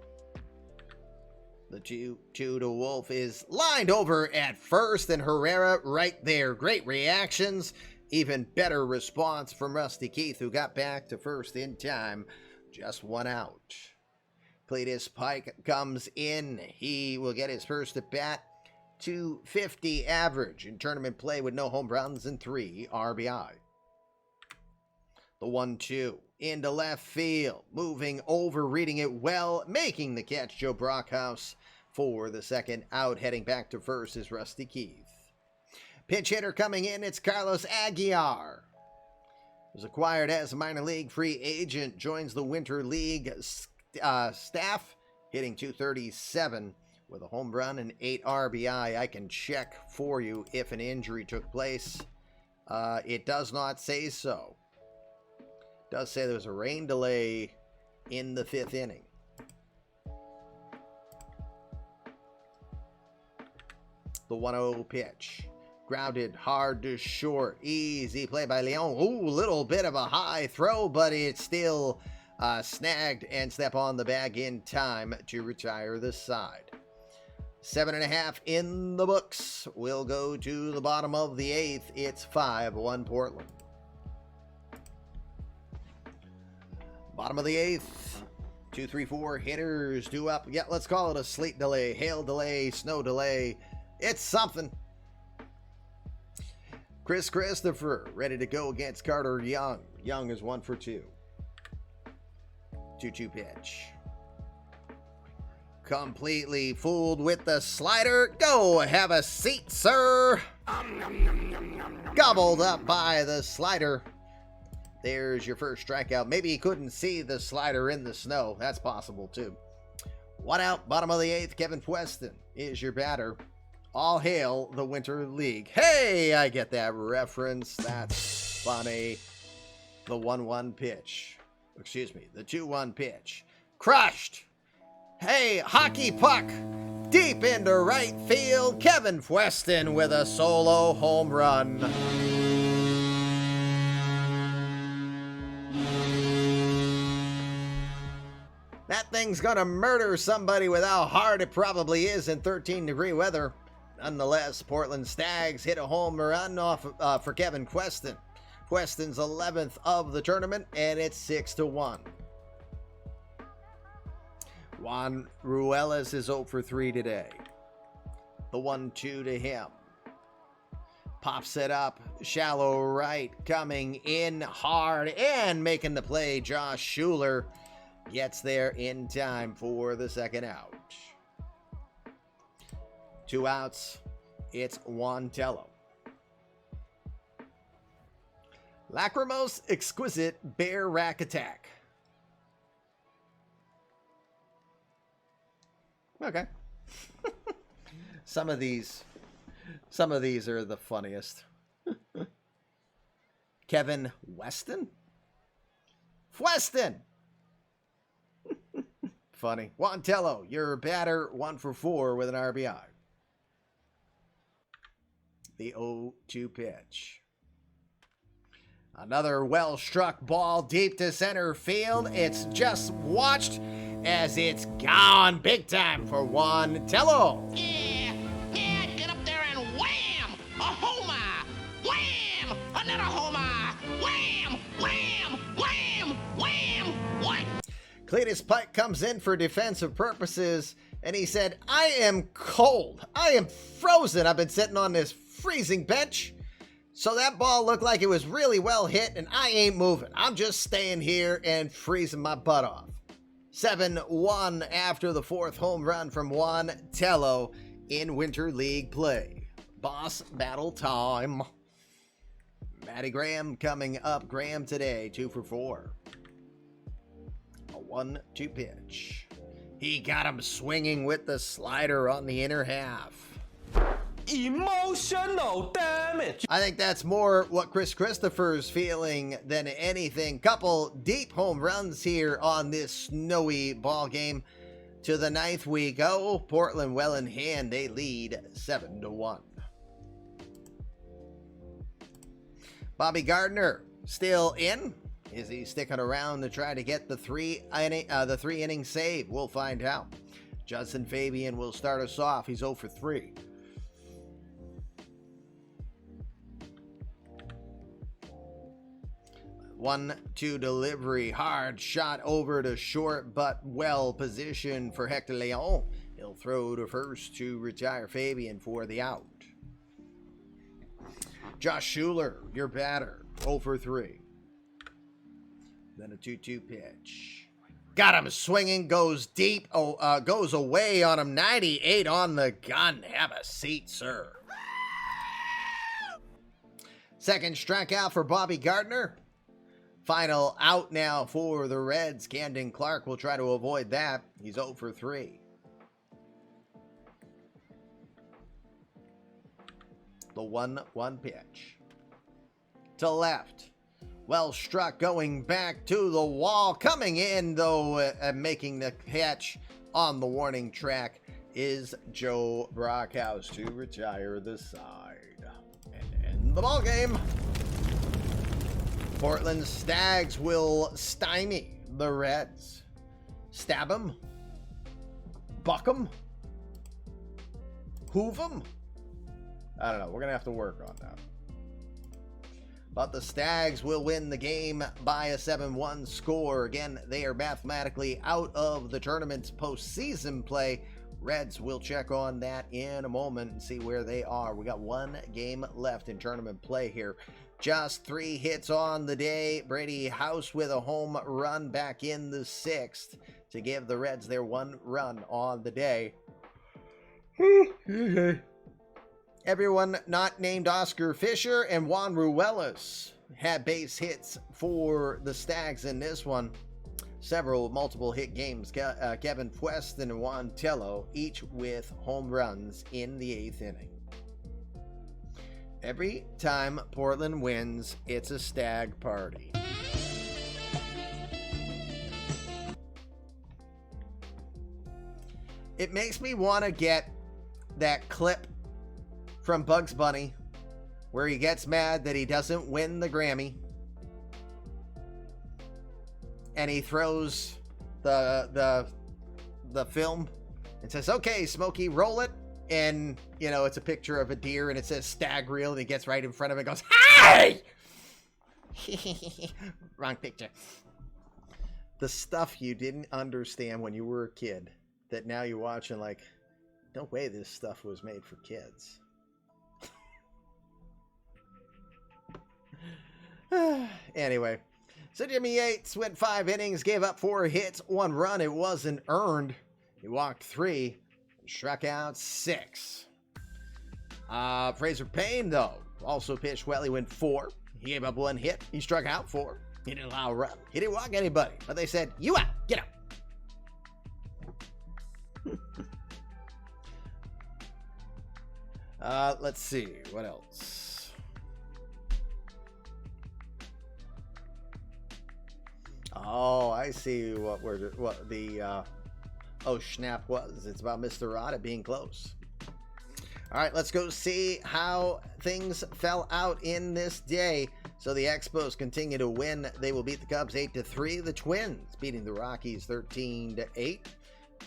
The 2-2 to Wolf is lined over at first, and Herrera right there. Great reactions. Even better response from Rusty Keith, who got back to first in time. Just 1 out. Cletus Pike comes in. He will get his first at bat. 250 average in tournament play with no home runs and 3 RBI. The 1-2 into left field. Moving over, reading it well, making the catch. Joe Brockhouse for the 2nd out. Heading back to first is Rusty Keith. Pinch hitter coming in. It's Carlos Aguiar. Was acquired as a minor league free agent. Joins the Winter League staff. Hitting .237 with a home run and 8 RBI. I can check for you if an injury took place. It does not say so. Does say there was a rain delay in the 5th inning. The 1-0 pitch. Grounded hard to short. Easy play by Leon. Ooh, little bit of a high throw, but it's still snagged and step on the bag in time to retire the side. 7.5 in the books. We'll go to the bottom of the 8th. It's 5-1 Portland. Bottom of the 8th. 2, 3, 4 hitters due up. Yeah, let's call it a sleet delay, hail delay, snow delay. It's something. Chris Christopher ready to go against Carter Young. Young is 1 for 2. 2-2 pitch. Completely fooled with the slider. Go have a seat, sir. Gobbled up by the slider. There's your first strikeout. Maybe he couldn't see the slider in the snow. That's possible, too. 1 out, bottom of the 8th. Kevin Weston is your batter. All hail the Winter League. Hey, I get that reference. That's funny. The 1-1 pitch. Excuse me, the 2-1 pitch. Crushed. Hey, hockey puck. Deep into right field. Kevin Weston with a solo home run. That thing's gonna murder somebody with how hard it probably is in 13-degree weather. Nonetheless, Portland Stags hit a home run off for Kevin Weston. Weston's 11th of the tournament, and it's 6-1. Juan Ruelas is 0 for 3 today. The 1-2 to him. Pops it up, shallow right, coming in hard and making the play. Josh Schuler gets there in time for the 2nd out. 2 outs. It's Juan Tello. Lacrimose Exquisite Bear Rack Attack. Okay. Some of these are the funniest. Kevin Weston? Fueston. Funny. Wantello, your batter, 1 for 4 with an RBI. The 0-2 pitch. Another well-struck ball deep to center field. It's just watched as it's gone big time for Wantello. Yeah, get up there and wham! A homer! Wham! Another homer! Wham! Wham! Wham! Wham! What? Cletus Pike comes in for defensive purposes, and he said, I am cold. I am frozen. I've been sitting on this freezing bench. So that ball looked like it was really well hit, and I ain't moving. I'm just staying here and freezing my butt off. 7-1 after the 4th home run from Wantello in Winter League play. Boss battle time. Matty Graham coming up. Graham today, 2 for 4. A 1-2 pitch. He got him swinging with the slider on the inner half. Emotional damage. I think that's more what Chris Christopher's feeling than anything. Couple deep home runs here on this snowy ball game. To the 9th we go. Portland well in hand. They lead 7-1. Bobby Gardner still in. Is he sticking around to try to get the 3-inning save? We'll find out. Justin Fabian will start us off. He's 0 for 3. One-two delivery, hard shot over to short, but well positioned for Hector Leon. He'll throw to first to retire Fabian for the out. Josh Schuler, your batter, 0 for 3. Then a 2-2 pitch. Got him swinging, goes deep, goes away on him. 98 on the gun. Have a seat, sir. Second strikeout for Bobby Gardner. Final out now for the Reds. Camden Clark will try to avoid that. He's 0 for 3. The 1-1 pitch. To left. Well struck, going back to the wall. Coming in, though, making the catch on the warning track is Joe Brockhouse to retire the side and end the ball game. Portland Stags will stymie the Reds. Stab them. Buck them. Hoove them. I don't know. We're going to have to work on that. But the Stags will win the game by a 7-1 score. Again, they are mathematically out of the tournament's postseason play. Reds will check on that in a moment and see where they are. We got 1 game left in tournament play here. Just 3 hits on the day. Brady House with a home run back in the 6th to give the Reds their 1 run on the day. Everyone not named Oscar Fisher and Juan Ruelas had base hits for the Stags in this one. Multiple hit games. Kevin Fueston and Wantello, each with home runs in the 8th inning. Every time Portland wins, it's a Stag party. It makes me want to get that clip from Bugs Bunny where he gets mad that he doesn't win the Grammy and he throws the film and says, "Okay, Smokey, roll it." And, you know, it's a picture of a deer and it says Stag Reel and he gets right in front of it and goes, "Hey!" Wrong picture. The stuff you didn't understand when you were a kid that now you watch and like, no way this stuff was made for kids. Anyway, so Jimmy Yates went 5 innings, gave up 4 hits, 1 run. It wasn't earned. He walked 3. Struck out 6. Fraser Payne, though, also pitched well. He went 4. He gave up 1 hit. He struck out 4. He didn't allow a run. He didn't walk anybody. But they said, "You out. Get out." Let's see. What else? Oh, I see what the oh snap was. It's about Mr. Rada being close. All right, let's go see how things fell out in this day. So the Expos continue to win. They will beat the Cubs 8-3. The Twins beating the Rockies 13-8.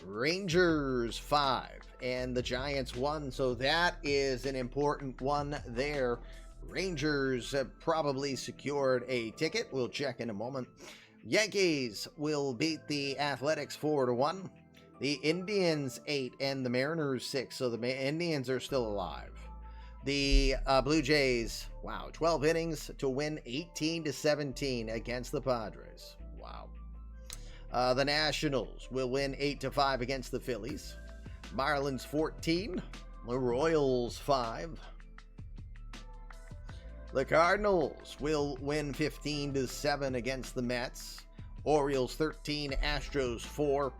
Rangers 5 and the Giants 1. So that is an important one there. Rangers have probably secured a ticket. We'll check in a moment. Yankees will beat the Athletics 4-1. The Indians 8 and the Mariners 6. So the Indians are still alive. The Blue Jays, wow, 12 innings to win 18-17 against the Padres. Wow. The Nationals will win 8-5 against the Phillies. Marlins 14. The Royals 5. The Cardinals will win 15-7 against the Mets. Orioles 13, Astros 4.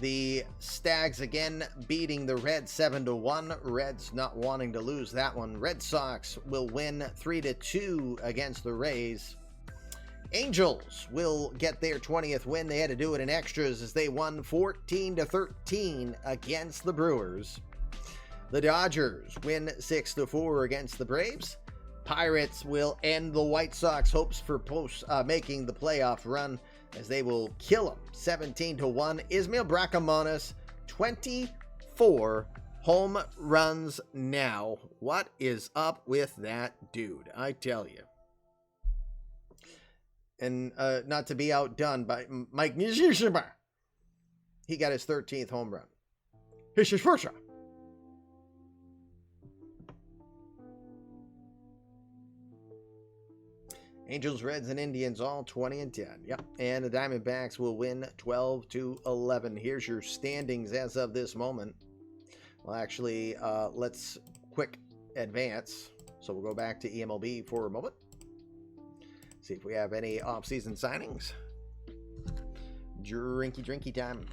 The Stags again beating the Reds 7-1. Reds not wanting to lose that one. Red Sox will win 3-2 against the Rays. Angels will get their 20th win. They had to do it in extras as they won 14-13 against the Brewers. The Dodgers win 6-4 against the Braves. Pirates will end the White Sox hopes for making the playoff run as they will kill them 17-1. Ismael Bracamonas 24 home runs now. What is up with that dude? I tell you. And not to be outdone by Mike Nishishima. He got his 13th home run. Hishishfusha. Angels, Reds, and Indians all 20-10. Yep. And the Diamondbacks will win 12-11. Here's your standings as of this moment. Well, actually, let's quick advance. So we'll go back to eMLB for a moment. See if we have any off-season signings. Drinky time.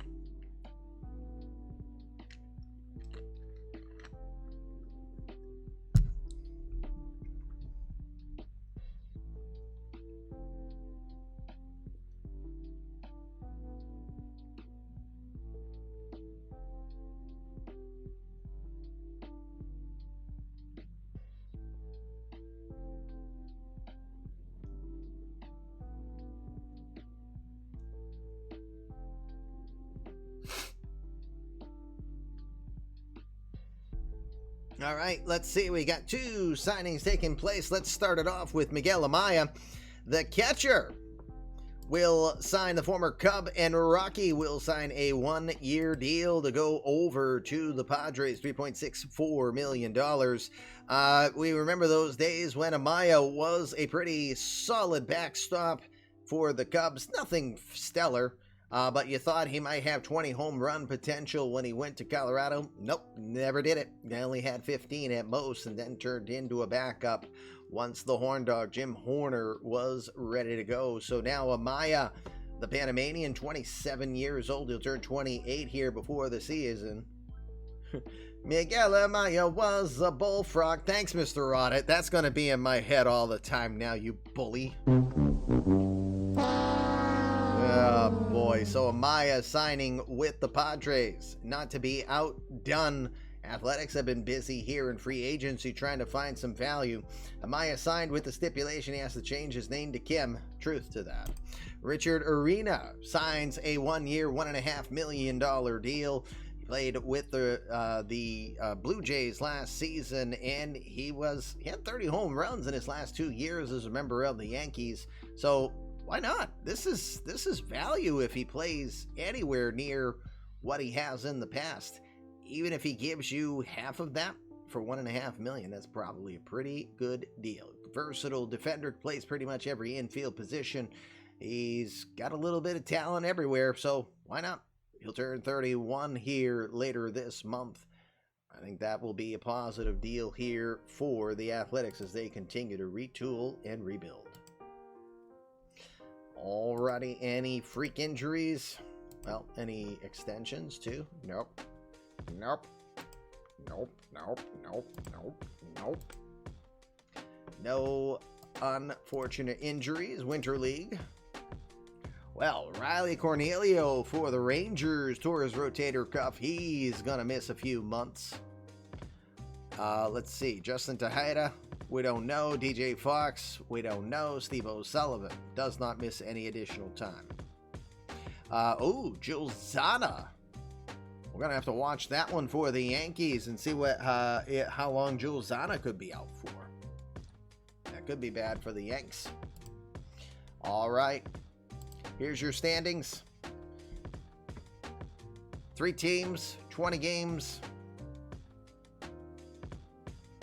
All right, let's see. We got 2 signings taking place. Let's start it off with Miguel Amaya. The catcher will sign the former Cub, and Rocky will sign a 1-year deal to go over to the Padres, $3.64 million. We remember those days when Amaya was a pretty solid backstop for the Cubs. Nothing stellar. But you thought he might have 20 home run potential when he went to Colorado. Nope, never did it. He only had 15 at most and then turned into a backup once the horn dog, Jim Horner, was ready to go. So now Amaya, the Panamanian, 27 years old. He'll turn 28 here before the season. Miguel Amaya was a bullfrog. Thanks, Mr. Audit. That's going to be in my head all the time now, you bully. Oh boy, so Amaya signing with the Padres. Not to be outdone, Athletics have been busy here in free agency trying to find some value. Amaya signed with the stipulation he has to change his name to Kim. Truth to that. Richard Arena signs a 1-year, $1.5 million deal. He played with the Blue Jays last season, and he had 30 home runs in his last 2 years as a member of the Yankees. So why not? This is value if he plays anywhere near what he has in the past. Even if he gives you half of that for $1.5 million, that's probably a pretty good deal. Versatile defender, plays pretty much every infield position. He's got a little bit of talent everywhere, so why not? He'll turn 31 here later this month. I think that will be a positive deal here for the Athletics as they continue to retool and rebuild. Alrighty, any freak injuries? Well, any extensions too? Nope. Nope. Nope. Nope. Nope. Nope. Nope. No unfortunate injuries. Winter League. Well, Riley Cornelio for the Rangers tore his rotator cuff. He's going to miss a few months. Let's see. Justin Tejeda, we don't know. DJ Fox, we don't know. Steve O'Sullivan does not miss any additional time. Jules Zana. We're going to have to watch that one for the Yankees and see how long Jules Zana could be out for. That could be bad for the Yanks. All right. Here's your standings. 3 teams, 20 games.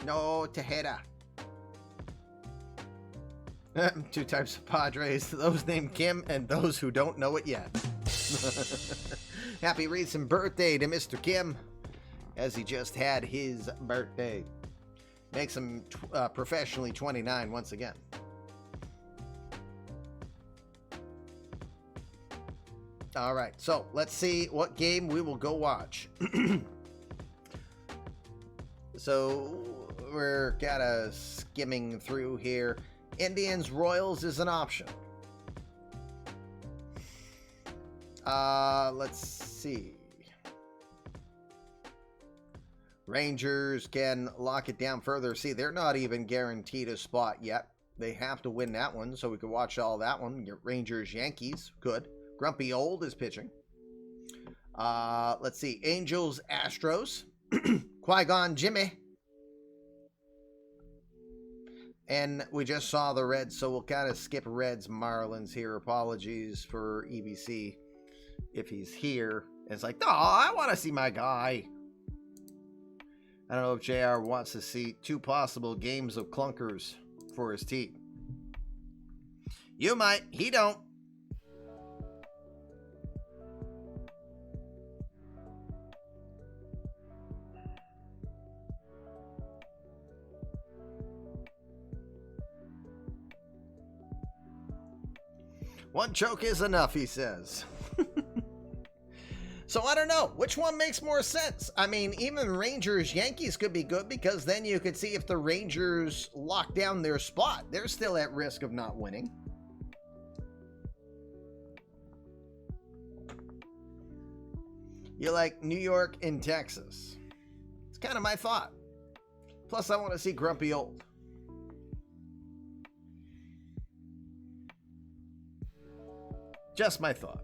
No Tejeda. 2 types of Padres, those named Kim and those who don't know it yet. Happy recent birthday to Mr. Kim, as he just had his birthday. Makes him professionally 29 once again. All right, so let's see what game we will go watch. So we're kind of skimming through here. Indians Royals is an option. Let's see. Rangers can lock it down further. See, they're not even guaranteed a spot yet. They have to win that one, so we could watch all that one. Rangers Yankees, good. Grumpy Old is pitching. Let's see. Angels Astros. Qui-Gon Jimmy. And we just saw the Reds, so we'll kind of skip Reds Marlins here. Apologies for EBC if he's here. It's like, oh, I want to see my guy. I don't know if JR wants to see 2 possible games of clunkers for his team. You might. He don't. One choke is enough, he says. So I don't know. Which one makes more sense? I mean, even Rangers Yankees could be good because then you could see if the Rangers lock down their spot. They're still at risk of not winning. You like New York and Texas. It's kind of my thought. Plus, I want to see Grumpy Old. Just my thought.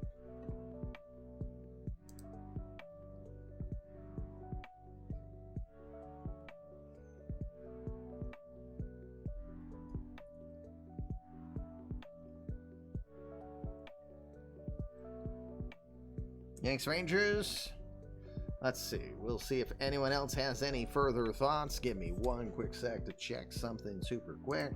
Yanks Rangers. Let's see. We'll see if anyone else has any further thoughts. Give me one quick sec to check something super quick.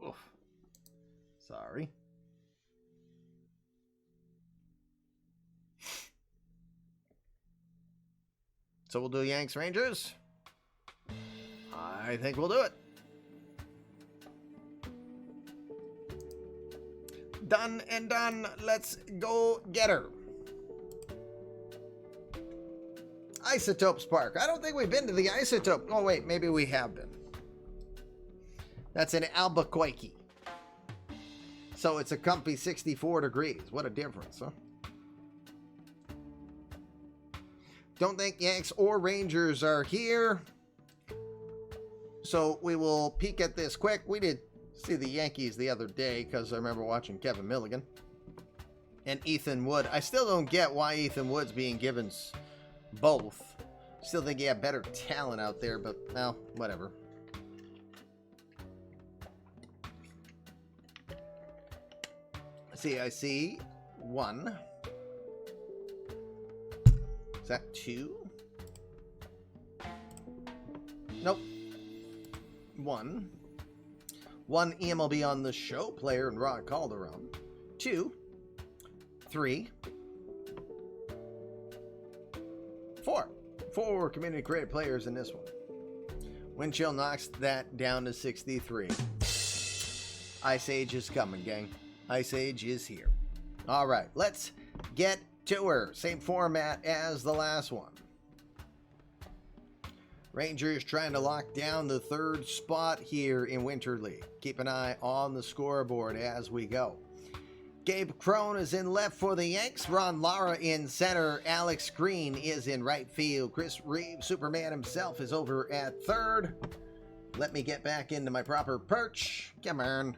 Oof. Sorry. So we'll do Yanks Rangers. I think we'll do it. Done and done. Let's go get her. Isotopes Park. I don't think we've been to the Isotope. Oh, wait. Maybe we have been. That's in Albuquerque. So it's a comfy 64 degrees. What a difference, huh? Don't think Yanks or Rangers are here. So we will peek at this quick. We did see the Yankees the other day because I remember watching Kevin Milligan and Ethan Wood. I still don't get why Ethan Wood's being given both. Still think he had better talent out there, but well, whatever. See, I see 1. Is that 2? Nope. 1 eMLB on the show player and Rod Calderon. 2, 3, 4. 4 community created players in this one. Wind chill knocks that down to 63. Ice Age is coming, gang. Ice Age is here. All right, let's get to her. Same format as the last one. Rangers trying to lock down the third spot here in Winter League. Keep an eye on the scoreboard as we go. Gabe Crone is in left for the Yanks. Ron Lara in center. Alex Green is in right field. Chris Reeves, Superman himself, is over at third. Let me get back into my proper perch. Come on.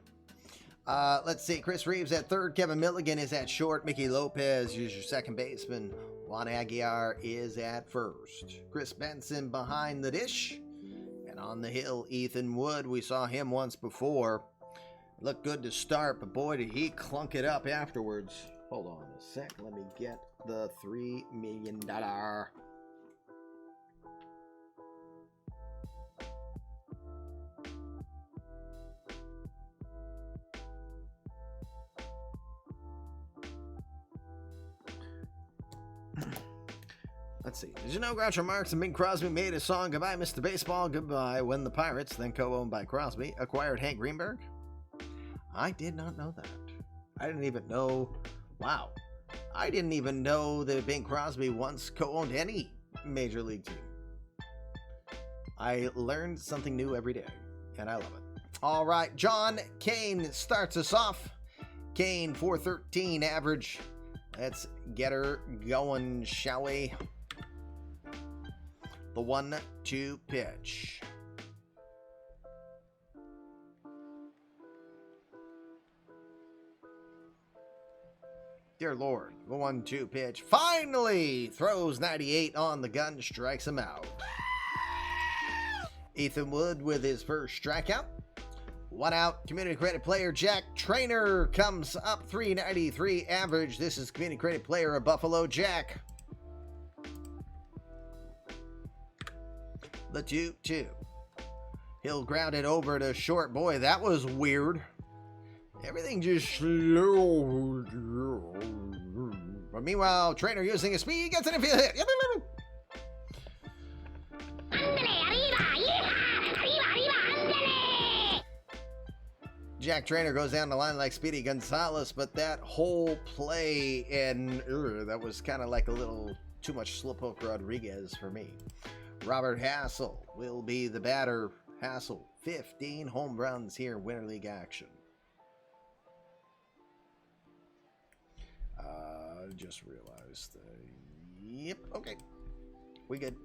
Let's see. Chris Reeves at third. Kevin Milligan is at short. Mickey Lopez is your second baseman. Juan Aguiar is at first. Chris Benson behind the dish. And on the hill, Ethan Wood. We saw him once before. Looked good to start, but boy, did he clunk it up afterwards. Hold on a sec. Let me get the $3 million. Let's see. Did you know Groucho Marx and Bing Crosby made a song, Goodbye Mr. Baseball, Goodbye, when the Pirates, then co-owned by Crosby, acquired Hank Greenberg? I did not know that. I didn't even know. Wow. I didn't even know that Bing Crosby once co-owned any major league team. I learned something new every day, and I love it. All right, John Kane starts us off. Kane, 413 average. Let's get her going, shall we? The 1-2 pitch. Dear Lord, the 1-2 pitch. Finally throws 98 on the gun, strikes him out. Ethan Wood with his first strikeout. One out. Community credit player Jack Trainer comes up, 393 average. This is community credit player of Buffalo Jack. The 2-2. He'll ground it over to short. Boy, that was weird. Everything just slow. But meanwhile, Trainer using his speed gets an infield hit. Jack Trainer goes down the line like Speedy Gonzalez, but that whole play and that was kind of like a little too much Slowpoke Rodriguez for me. Robert Hassel will be the batter. Hassel, 15 home runs here in Winter League action. Just realized. Yep, okay. We good.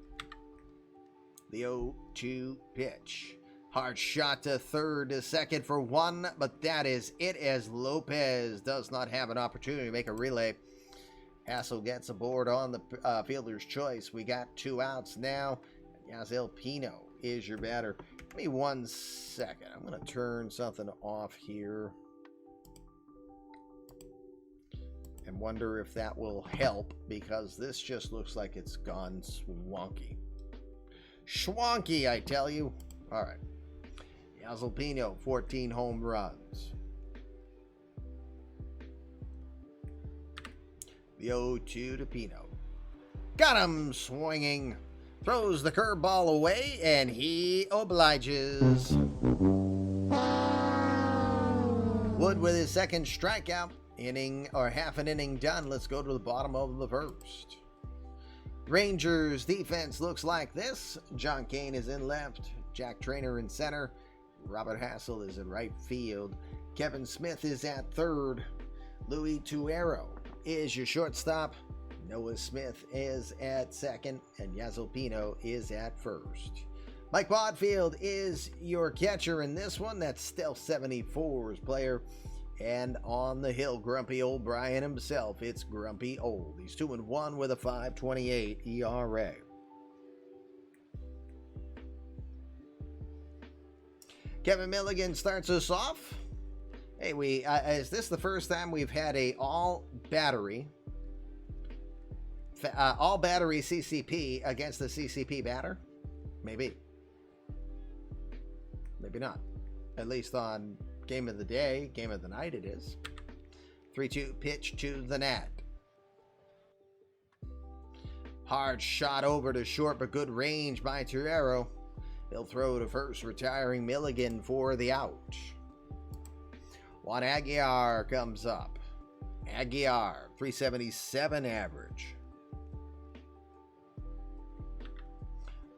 The 0-2 pitch. Hard shot to third to second for one, but that is it as Lopez does not have an opportunity to make a relay. Hassel gets aboard on the fielder's choice. We got 2 outs now. Yasiel Pino is your batter. Give me 1 second. I'm going to turn something off here and wonder if that will help, because this just looks like it's gone swanky. Schwanky, I tell you. All right. Yasiel Pino, 14 home runs. The 0-2 to Pino. Got him swinging. Throws the curveball away, and he obliges. Wood with his second strikeout. Inning or half an inning done. Let's go to the bottom of the first. Rangers defense looks like this. John Kane is in left. Jack Trainer in center. Robert Hassel is in right field. Kevin Smith is at third. Louis Tuero is your shortstop. Noah Smith is at second, and Yasiel Pino is at first. Mike Bodfield is your catcher in this one. That's Stealth 74's player. And on the hill, Grumpy Old Brian himself. It's Grumpy Old. He's 2-1 with a 5.28 ERA. Kevin Milligan starts us off. Hey, is this the first time we've had a all battery CCP against the CCP batter? Maybe. Maybe not. At least on game of the day, game of the night it is. 3-2 pitch to the net. Hard shot over to short, but good range by Tuero. He'll throw to first, retiring Milligan for the out. Juan Aguiar comes up. Aguiar, 377 average.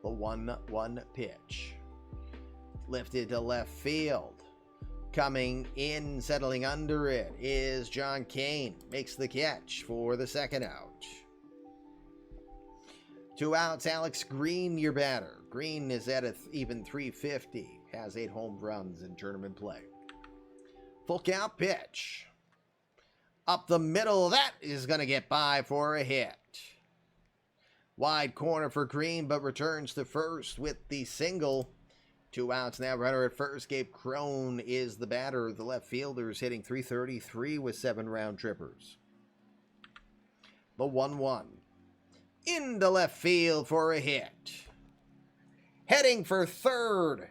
The 1-1 pitch. Lifted to left field. Coming in, settling under it, is John Kane. Makes the catch for the second out. 2 outs, Alex Green, your batter. Green is at even 350. Has 8 home runs in tournament play. Full count pitch. Up the middle, that is going to get by for a hit. Wide corner for Green, but returns to first with the single. 2 outs now, runner at first. Gabe Crone is the batter. The left fielder is hitting .333 with 7 round trippers. The 1-1. Into left field for a hit. Heading for third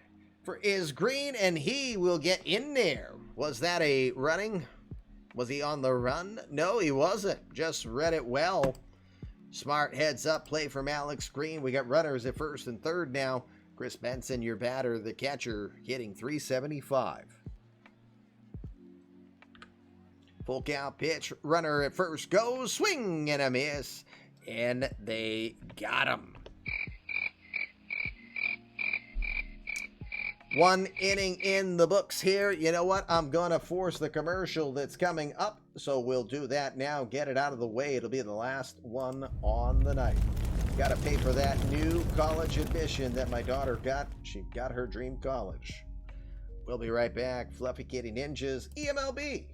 is Green, and he will get in there. Was that a running? Was he on the run? No, he wasn't. Just read it well. Smart heads up play from Alex Green. We got runners at first and third now. Chris Benson, your batter, the catcher, hitting .375. Full count pitch. Runner at first goes. Swing and a miss. And they got him. 1 inning in the books here. You know what? I'm going to force the commercial that's coming up. So we'll do that now. Get it out of the way. It'll be the last one on the night. Got to pay for that new college admission that my daughter got. She got her dream college. We'll be right back. Fluffy Kitty Ninjas, eMLB.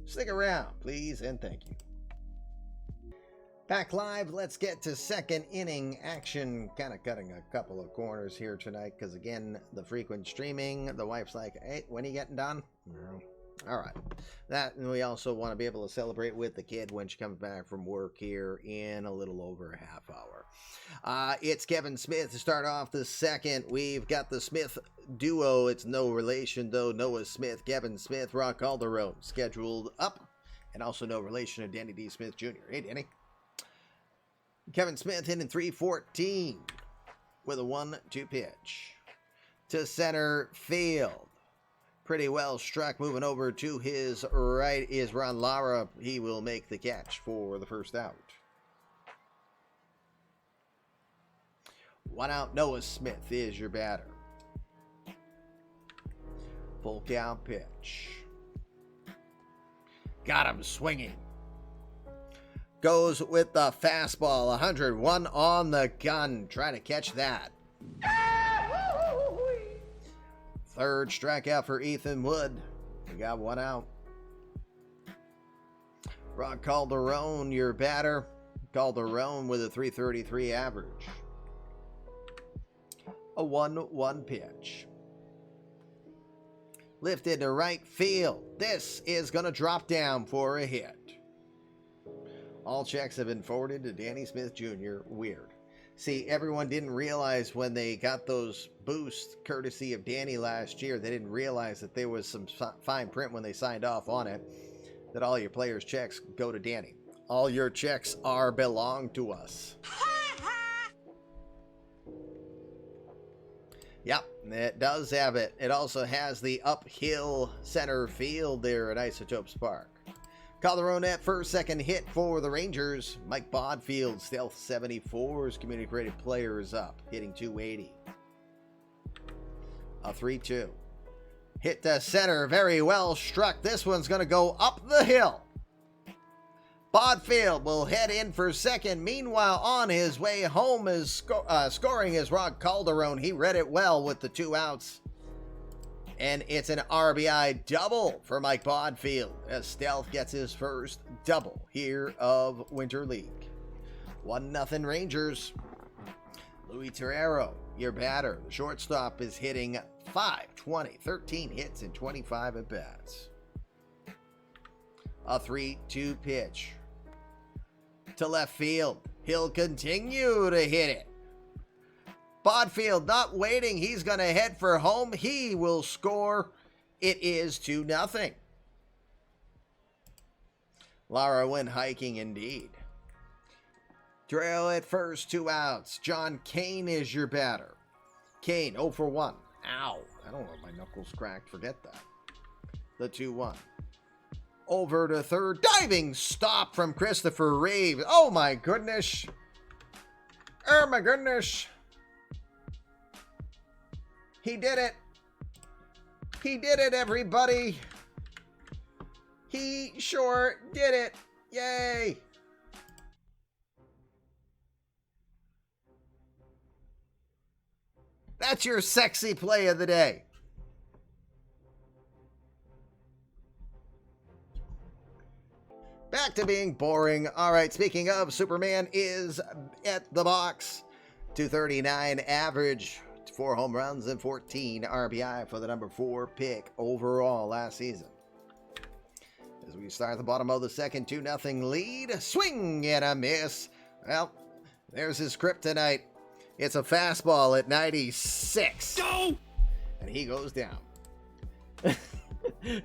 Stick around, please, and thank you. Back live, let's get to second inning action. Kind of cutting a couple of corners here tonight because, again, the frequent streaming. The wife's like, hey, when are you getting done? All right. That, and we also want to be able to celebrate with the kid when she comes back from work here in a little over a half hour. It's Kevin Smith to start off the second. We've got the Smith duo. It's no relation, though. Noah Smith, Kevin Smith, Rock Calderon scheduled up. And also no relation to Danny D. Smith Jr. Hey, Danny. Kevin Smith hitting .314 with a 1-2 pitch. To center field. Pretty well struck. Moving over to his right is Ron Lara. He will make the catch for the first out. 1 out. Noah Smith is your batter. Full count pitch. Got him swinging. Goes with the fastball. 101 on the gun. Trying to catch that. Third strikeout for Ethan Wood. We got 1 out. Rock Calderon, your batter. Calderon with a .333 average. A 1-1 pitch. Lifted to right field. This is going to drop down for a hit. All checks have been forwarded to Danny Smith Jr. Weird. See, everyone didn't realize when they got those boosts courtesy of Danny last year, they didn't realize that there was some fine print when they signed off on it, that all your players' checks go to Danny. All your checks belong to us. Yep, it does have it. It also has the uphill center field there at Isotopes Park. Calderon at first, second hit for the Rangers. Mike Bodfield, Stealth 74's community graded players up, hitting .280. A 3-2. Hit to center, very well struck. This one's going to go up the hill. Bodfield will head in for second. Meanwhile, on his way home is scoring is Rock Calderon. He read it well with the 2 outs. And it's an RBI double for Mike Bodfield as Stealth gets his first double here of Winter League. 1-0 Rangers. Louis Terrero, your batter. The shortstop is hitting .520, 13 hits and 25 at-bats. A 3-2 pitch to left field. He'll continue to hit it. Bodfield not waiting. He's going to head for home. He will score. It is 2-0. Lara went hiking indeed. Trail at first, 2 outs. John Kane is your batter. Kane 0 for 1. Ow. I don't know if my knuckles cracked. Forget that. The 2-1. Over to third. Diving stop from Christopher Reeves. Oh my goodness. Oh my goodness. He did it. He did it, everybody. He sure did it. Yay. That's your sexy play of the day. Back to being boring. All right, speaking of, Superman is at the box. 239 average, 4 home runs and 14 RBI for the number 4 pick overall last season. As we start at the bottom of the second, 2-0 lead. Swing and a miss. Well, there's his kryptonite. It's a fastball at 96. Go! And he goes down.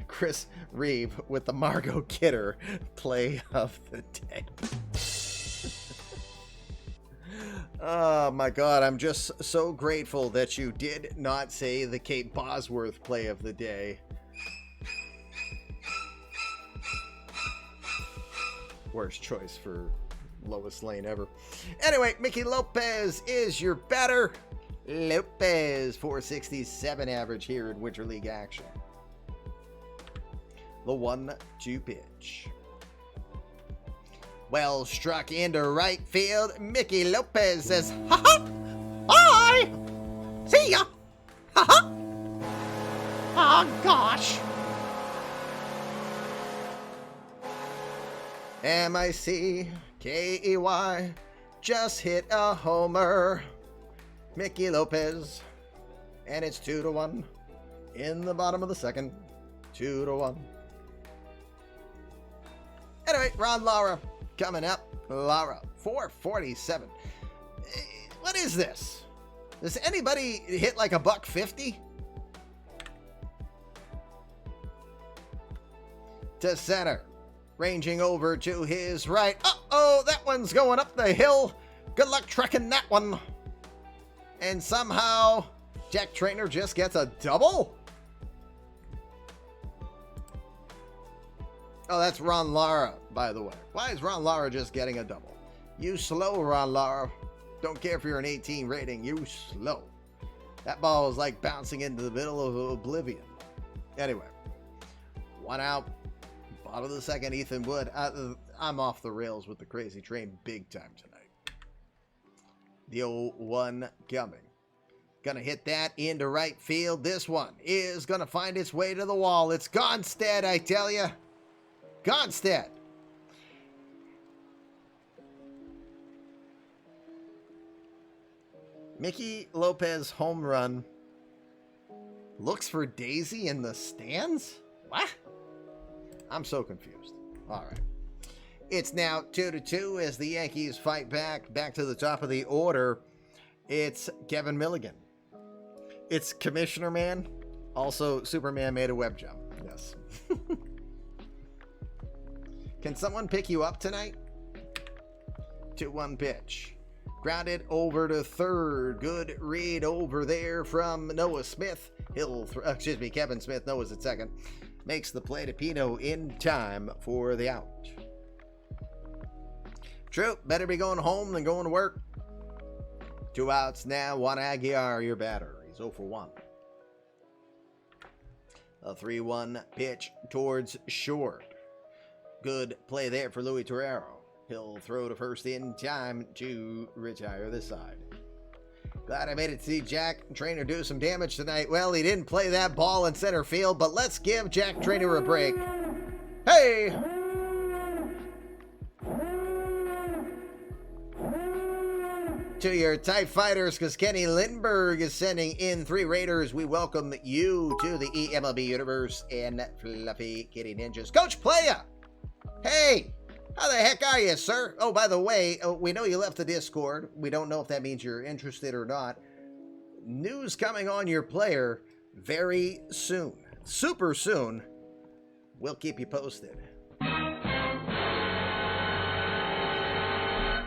Chris Reeve with the Margot Kidder play of the day. Oh my God, I'm just so grateful that you did not say the Kate Bosworth play of the day. Worst choice for Lois Lane ever. Anyway, Mickey Lopez is your batter. Lopez, 467 average here in Winter League action. The 1-2 pitch. Well struck into right field. Mickey Lopez says, "Ha-ha! Bye! See ya! Ha-ha! Oh, gosh!" M-I-C-K-E-Y just hit a homer. Mickey Lopez. And it's 2-1 in the bottom of the second. 2-1. Anyway, Ron Lara coming up. Lara, 447. What is this? Does anybody hit like $150? To center. Ranging over to his right. Uh-oh, that one's going up the hill. Good luck trekking that one. And somehow, Jack Trainer just gets a double? Oh, that's Ron Lara, by the way. Why is Ron Lara just getting a double? You slow, Ron Lara. Don't care if you're an 18 rating. You slow. That ball is like bouncing into the middle of oblivion. Anyway, 1 out. Bottom of the second, Ethan Wood. I'm off the rails with the crazy train big time tonight. The 0-1 coming. Gonna hit that into right field. This one is gonna find its way to the wall. It's Gonstead, I tell you. Gonstead. Mickey Lopez home run. Looks for Daisy in the stands? What? I'm so confused. All right. It's now 2-2 as the Yankees fight back to the top of the order. It's Kevin Milligan. It's Commissioner Man. Also, Superman made a web jump. Yes. Can someone pick you up tonight? 2-1 pitch. Grounded over to third. Good read over there from Noah Smith. Kevin Smith. Noah's at second. Makes the play to Pino in time for the out. True, better be going home than going to work. 2 outs now. Juan Aguiar, your batter. He's 0 for 1. A 3-1 pitch towards short. Good play there for Luis Torrero. He'll throw to first in time to retire this side. Glad I made it to see Jack Trainer do some damage tonight. Well, he didn't play that ball in center field, but let's give Jack Trainer a break. Hey! To your TIE Fighters, because Kenny Lindbergh is sending in 3 Raiders. We welcome you to the eMLB universe and Fluffy Kitty Ninjas. Coach Playa! Hey! How the heck are you, sir? Oh, by the way, we know you left the Discord. We don't know if that means you're interested or not. News coming on your player very soon. Super soon. We'll keep you posted.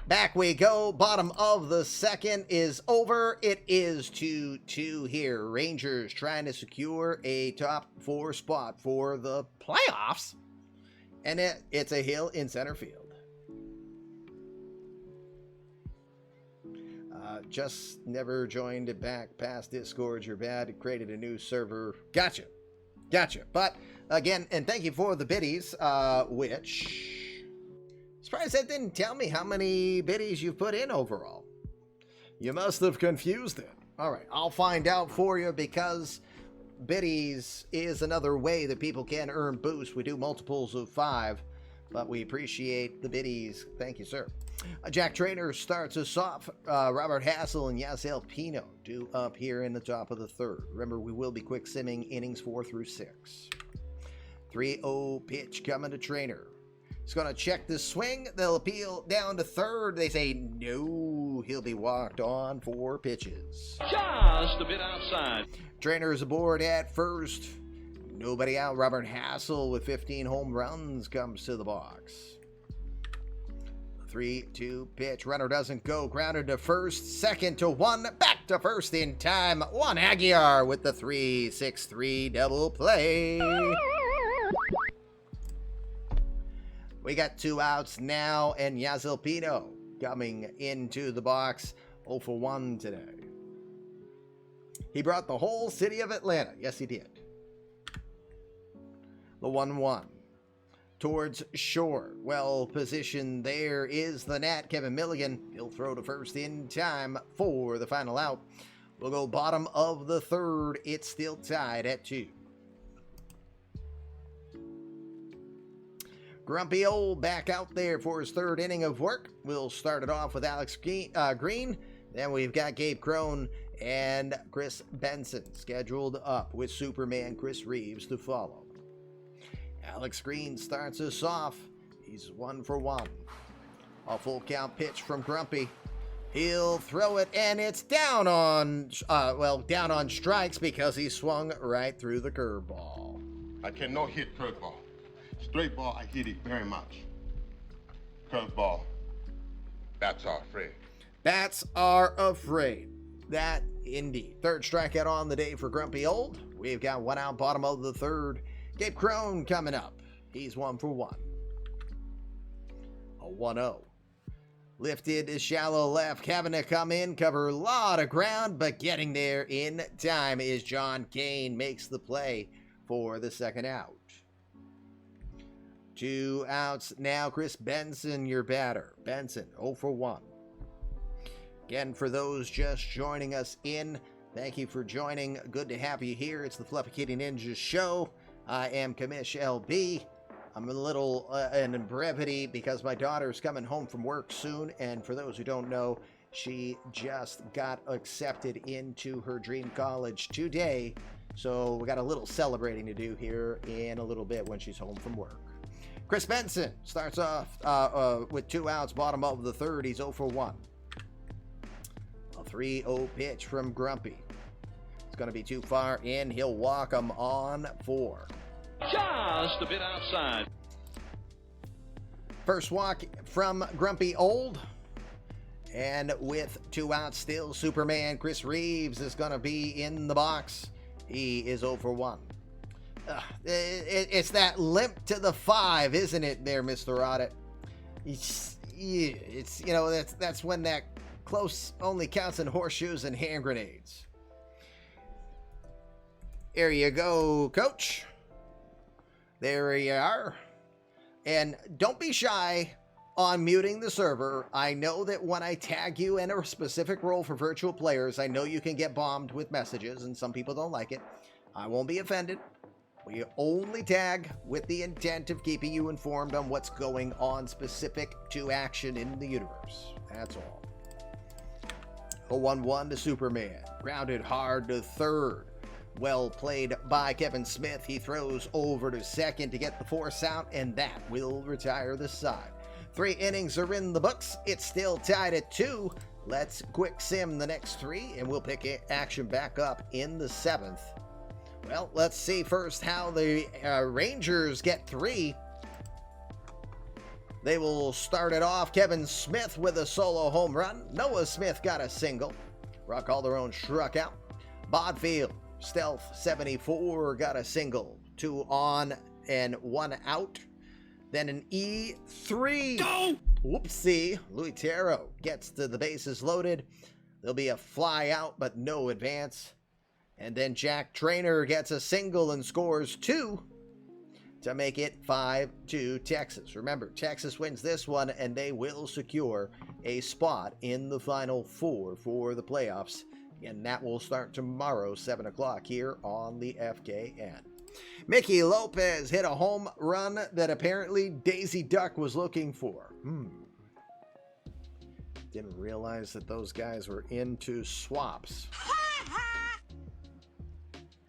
Back we go. Bottom of the second is over. It is 2-2 here. Rangers trying to secure a top 4 spot for the playoffs. And it's a hill in center field. Just never joined it back past Discord. You're bad. It created a new server. Gotcha. But again, and thank you for the biddies, which... Surprised that didn't tell me how many biddies you've put in overall. You must have confused it. Alright, I'll find out for you because biddies is another way that people can earn boosts. We do multiples of 5, but we appreciate the biddies. Thank you, sir. Jack Trainer starts us off. Robert Hassel and Yasiel Pino due up here in the top of the third. Remember, we will be quick simming innings 4 through 6. 3-0 pitch coming to Trainer. He's going to check the swing. They'll appeal down to third. They say no. He'll be walked on 4 pitches. Just a bit outside. Trainer's aboard at first. Nobody out. Robert Hassel with 15 home runs comes to the box. 3-2 pitch. Runner doesn't go. Grounded to first. Second to 1. Back to first in time. Juan Aguiar with the 3-6-3 double play. We got 2 outs now, and Yasiel Pino coming into the box 0 for 1 today. He brought the whole city of Atlanta. Yes, he did. The 1-1 towards Shore. Well positioned there is the Nat, Kevin Milligan. He'll throw to first in time for the final out. We'll go bottom of the third. It's still tied at 2. Grumpy Old back out there for his third inning of work. We'll start it off with Alex Green. Then we've got Gabe Crone and Chris Benson scheduled up with Superman Chris Reeves to follow. Alex Green starts us off. He's 1 for 1. A full count pitch from Grumpy. He'll throw it, and it's down on strikes because he swung right through the curveball. I cannot hit curveball. Straight ball, I hit it very much. Curveball, bats are afraid. Bats are afraid. That indeed. Third strikeout on the day for Grumpy Old. We've got 1 out, bottom of the third. Gabe Crone coming up. He's 1 for 1. A 1-0. Lifted to shallow left. Having to come in, cover a lot of ground, but getting there in time is John Kane. Makes the play for the second out. 2 outs now. Chris Benson, your batter. Benson, 0 for 1. Again, for those just joining us in, thank you for joining. Good to have you here. It's the Fluffy Kitty Ninja Show. I am Commish LB. I'm a little in brevity because my daughter's coming home from work soon. And for those who don't know, she just got accepted into her dream college today. So we got a little celebrating to do here in a little bit when she's home from work. Chris Benson starts off with 2 outs, bottom of the third. He's 0 for 1. A 3-0 pitch from Grumpy. It's going to be too far in. He'll walk him on 4. Just a bit outside. First walk from Grumpy Old. And with 2 outs still, Superman Chris Reeves is going to be in the box. He is 0 for 1. It's that limp to the 5, isn't it there, Mr. Audit? It's you know, that's when that close only counts in horseshoes and hand grenades. There you go, Coach. There you are. And don't be shy on muting the server. I know that when I tag you in a specific role for virtual players, I know you can get bombed with messages, and some people don't like it. I won't be offended. We only tag with the intent of keeping you informed on what's going on specific to action in the universe. That's all. A 1-1 to Superman. Grounded hard to third. Well played by Kevin Smith. He throws over to second to get the force out, and that will retire the side. 3 innings are in the books. It's still tied at 2. Let's quick sim the next 3, and we'll pick action back up in the 7th. Well, let's see first how the Rangers get 3. They will start it off. Kevin Smith with a solo home run. Noah Smith got a single. Rock Calderon struck out. Bodfield, Stealth 74, got a single. 2 on and 1 out. Then an E3. Go! Whoopsie. Louis Taro gets to the bases loaded. There'll be a fly out, but no advance. And then Jack Trainer gets a single and scores 2 to make it 5-2 Texas. Remember, Texas wins this one, and they will secure a spot in the Final Four for the playoffs. And that will start tomorrow, 7 o'clock here on the FKN. Mickey Lopez hit a home run that apparently Daisy Duck was looking for. Didn't realize that those guys were into swaps.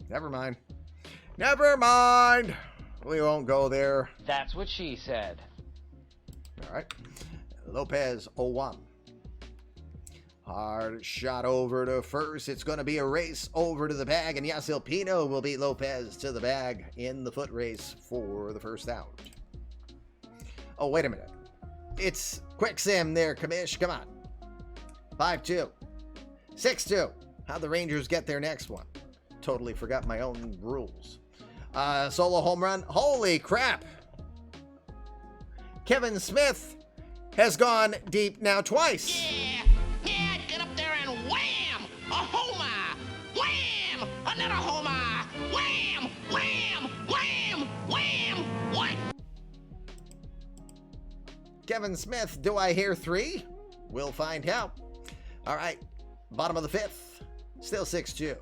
Never mind. Never mind. We won't go there. That's what she said. All right. Lopez 0-1. Hard shot over to first. It's going to be a race over to the bag, and Yasiel Pino will beat Lopez to the bag in the foot race for the first out. Oh, wait a minute. It's quick sim there, Kamish. Come on. 5-2. 6-2. How'd the Rangers get their next one? Totally forgot my own rules. Solo home run. Holy crap. Kevin Smith has gone deep now twice. Yeah, get up there and wham! A homer! Wham! Another homer! Wham! Wham! Wham! Wham! What? Kevin Smith, do I hear 3? We'll find out. All right, bottom of the 5th. Still 6-2.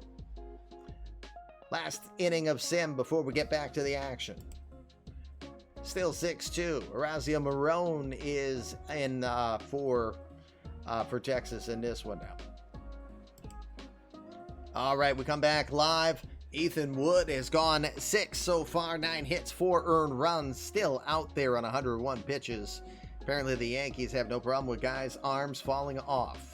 Last inning of sim before we get back to the action. Still 6-2. Horacio Marone is in for Texas in this one now. All right, we come back live. Ethan Wood has gone 6 so far, 9 hits, 4 earned runs, still out there on 101 pitches. Apparently the Yankees have no problem with guys' arms falling off.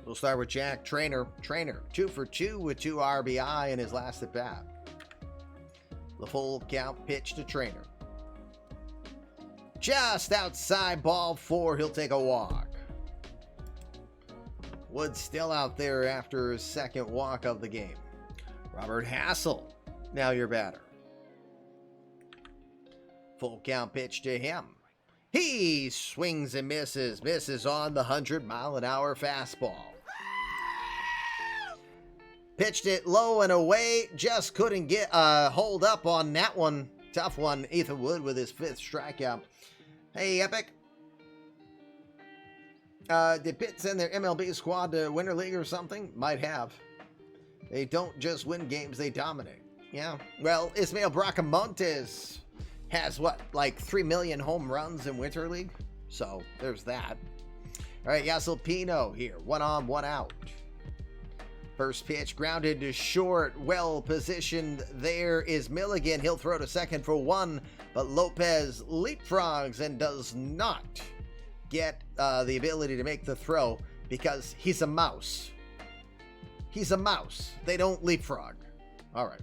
We'll start with Jack Trainer. Trainer, 2 for 2 with 2 RBI in his last at bat. The full count pitch to Trainer. Just outside ball 4, he'll take a walk. Wood's still out there after his second walk of the game. Robert Hassel, now your batter. Full count pitch to him. He swings and misses on the 100-mile-an-hour fastball. Pitched it low and away, just couldn't get hold up on that one. Tough one, Ethan Wood with his 5th strikeout. Hey, Epic. Did Pitt send their MLB squad to Winter League or something? Might have. They don't just win games, they dominate. Yeah. Well, Ismael Bracamontes has, what, like 3 million home runs in Winter League? So, there's that. All right, Yasiel Pino here. 1 on, 1 out. First pitch grounded to short. Well positioned there is Milligan. He'll throw to second for 1, but Lopez leapfrogs and does not get the ability to make the throw because he's a mouse. He's a mouse. They don't leapfrog. All right.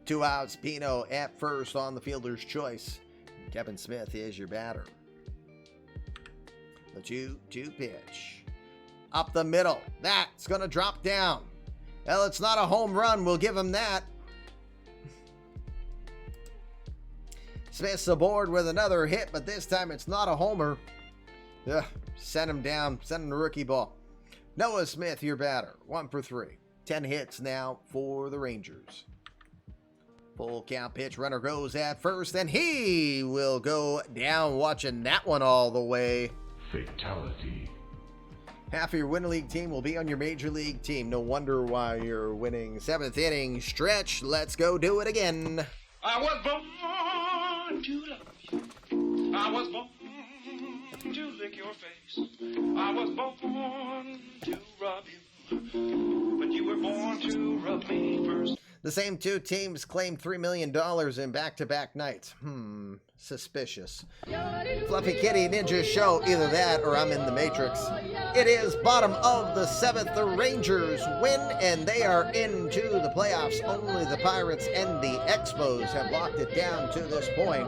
2 outs. Pino at first on the fielder's choice. Kevin Smith is your batter. The 2-2 pitch. Up the middle. That's going to drop down. Well, it's not a home run. We'll give him that. Smith's aboard with another hit, but this time it's not a homer. Ugh, send him down. Send him to rookie ball. Noah Smith, your batter. 1 for 3. 10 hits now for the Rangers. Full count pitch. Runner goes at first, and he will go down. Watching that one all the way. Fatality. Half of your Winter League team will be on your Major League team. No wonder why you're winning. 7th inning stretch. Let's go do it again. I was born to love you. I was born to lick your face. I was born to rub you. But you were born to rub me first. The same 2 teams claimed $3 million in back-to-back nights. Suspicious. Fluffy Kitty Ninja Show, either that or I'm in the Matrix. It is bottom of the 7th. The Rangers win, and they are into the playoffs. Only the Pirates and the Expos have locked it down to this point.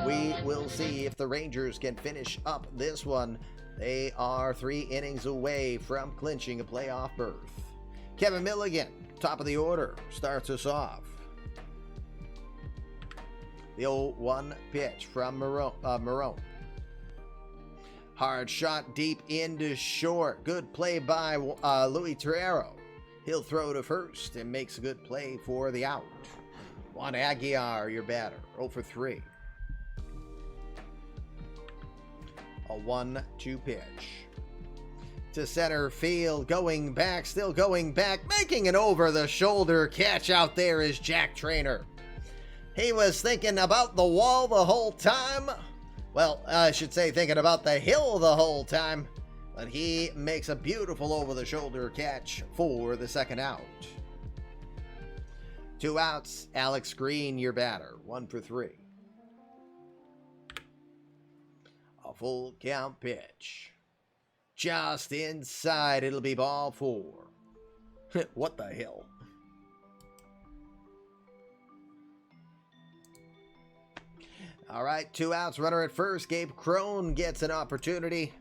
We will see if the Rangers can finish up this one. They are 3 innings away from clinching a playoff berth. Kevin Milligan, top of the order, starts us off. The 0-1 pitch from Marone. Hard shot deep into short. Good play by Louis Terrero. He'll throw to first and makes a good play for the out. Juan Aguiar, your batter. 0 for 3. A 1-2 pitch. To center field, going back, still going back, making an over-the-shoulder catch out there is Jack Trainer. He was thinking about the wall the whole time. Well, I should say thinking about the hill the whole time. But he makes a beautiful over-the-shoulder catch for the second out. 2 outs, Alex Green, your batter. 1 for 3. A full count pitch. Just inside, it'll be ball 4. What the hell? All right, 2 outs, runner at first. Gabe Crone gets an opportunity.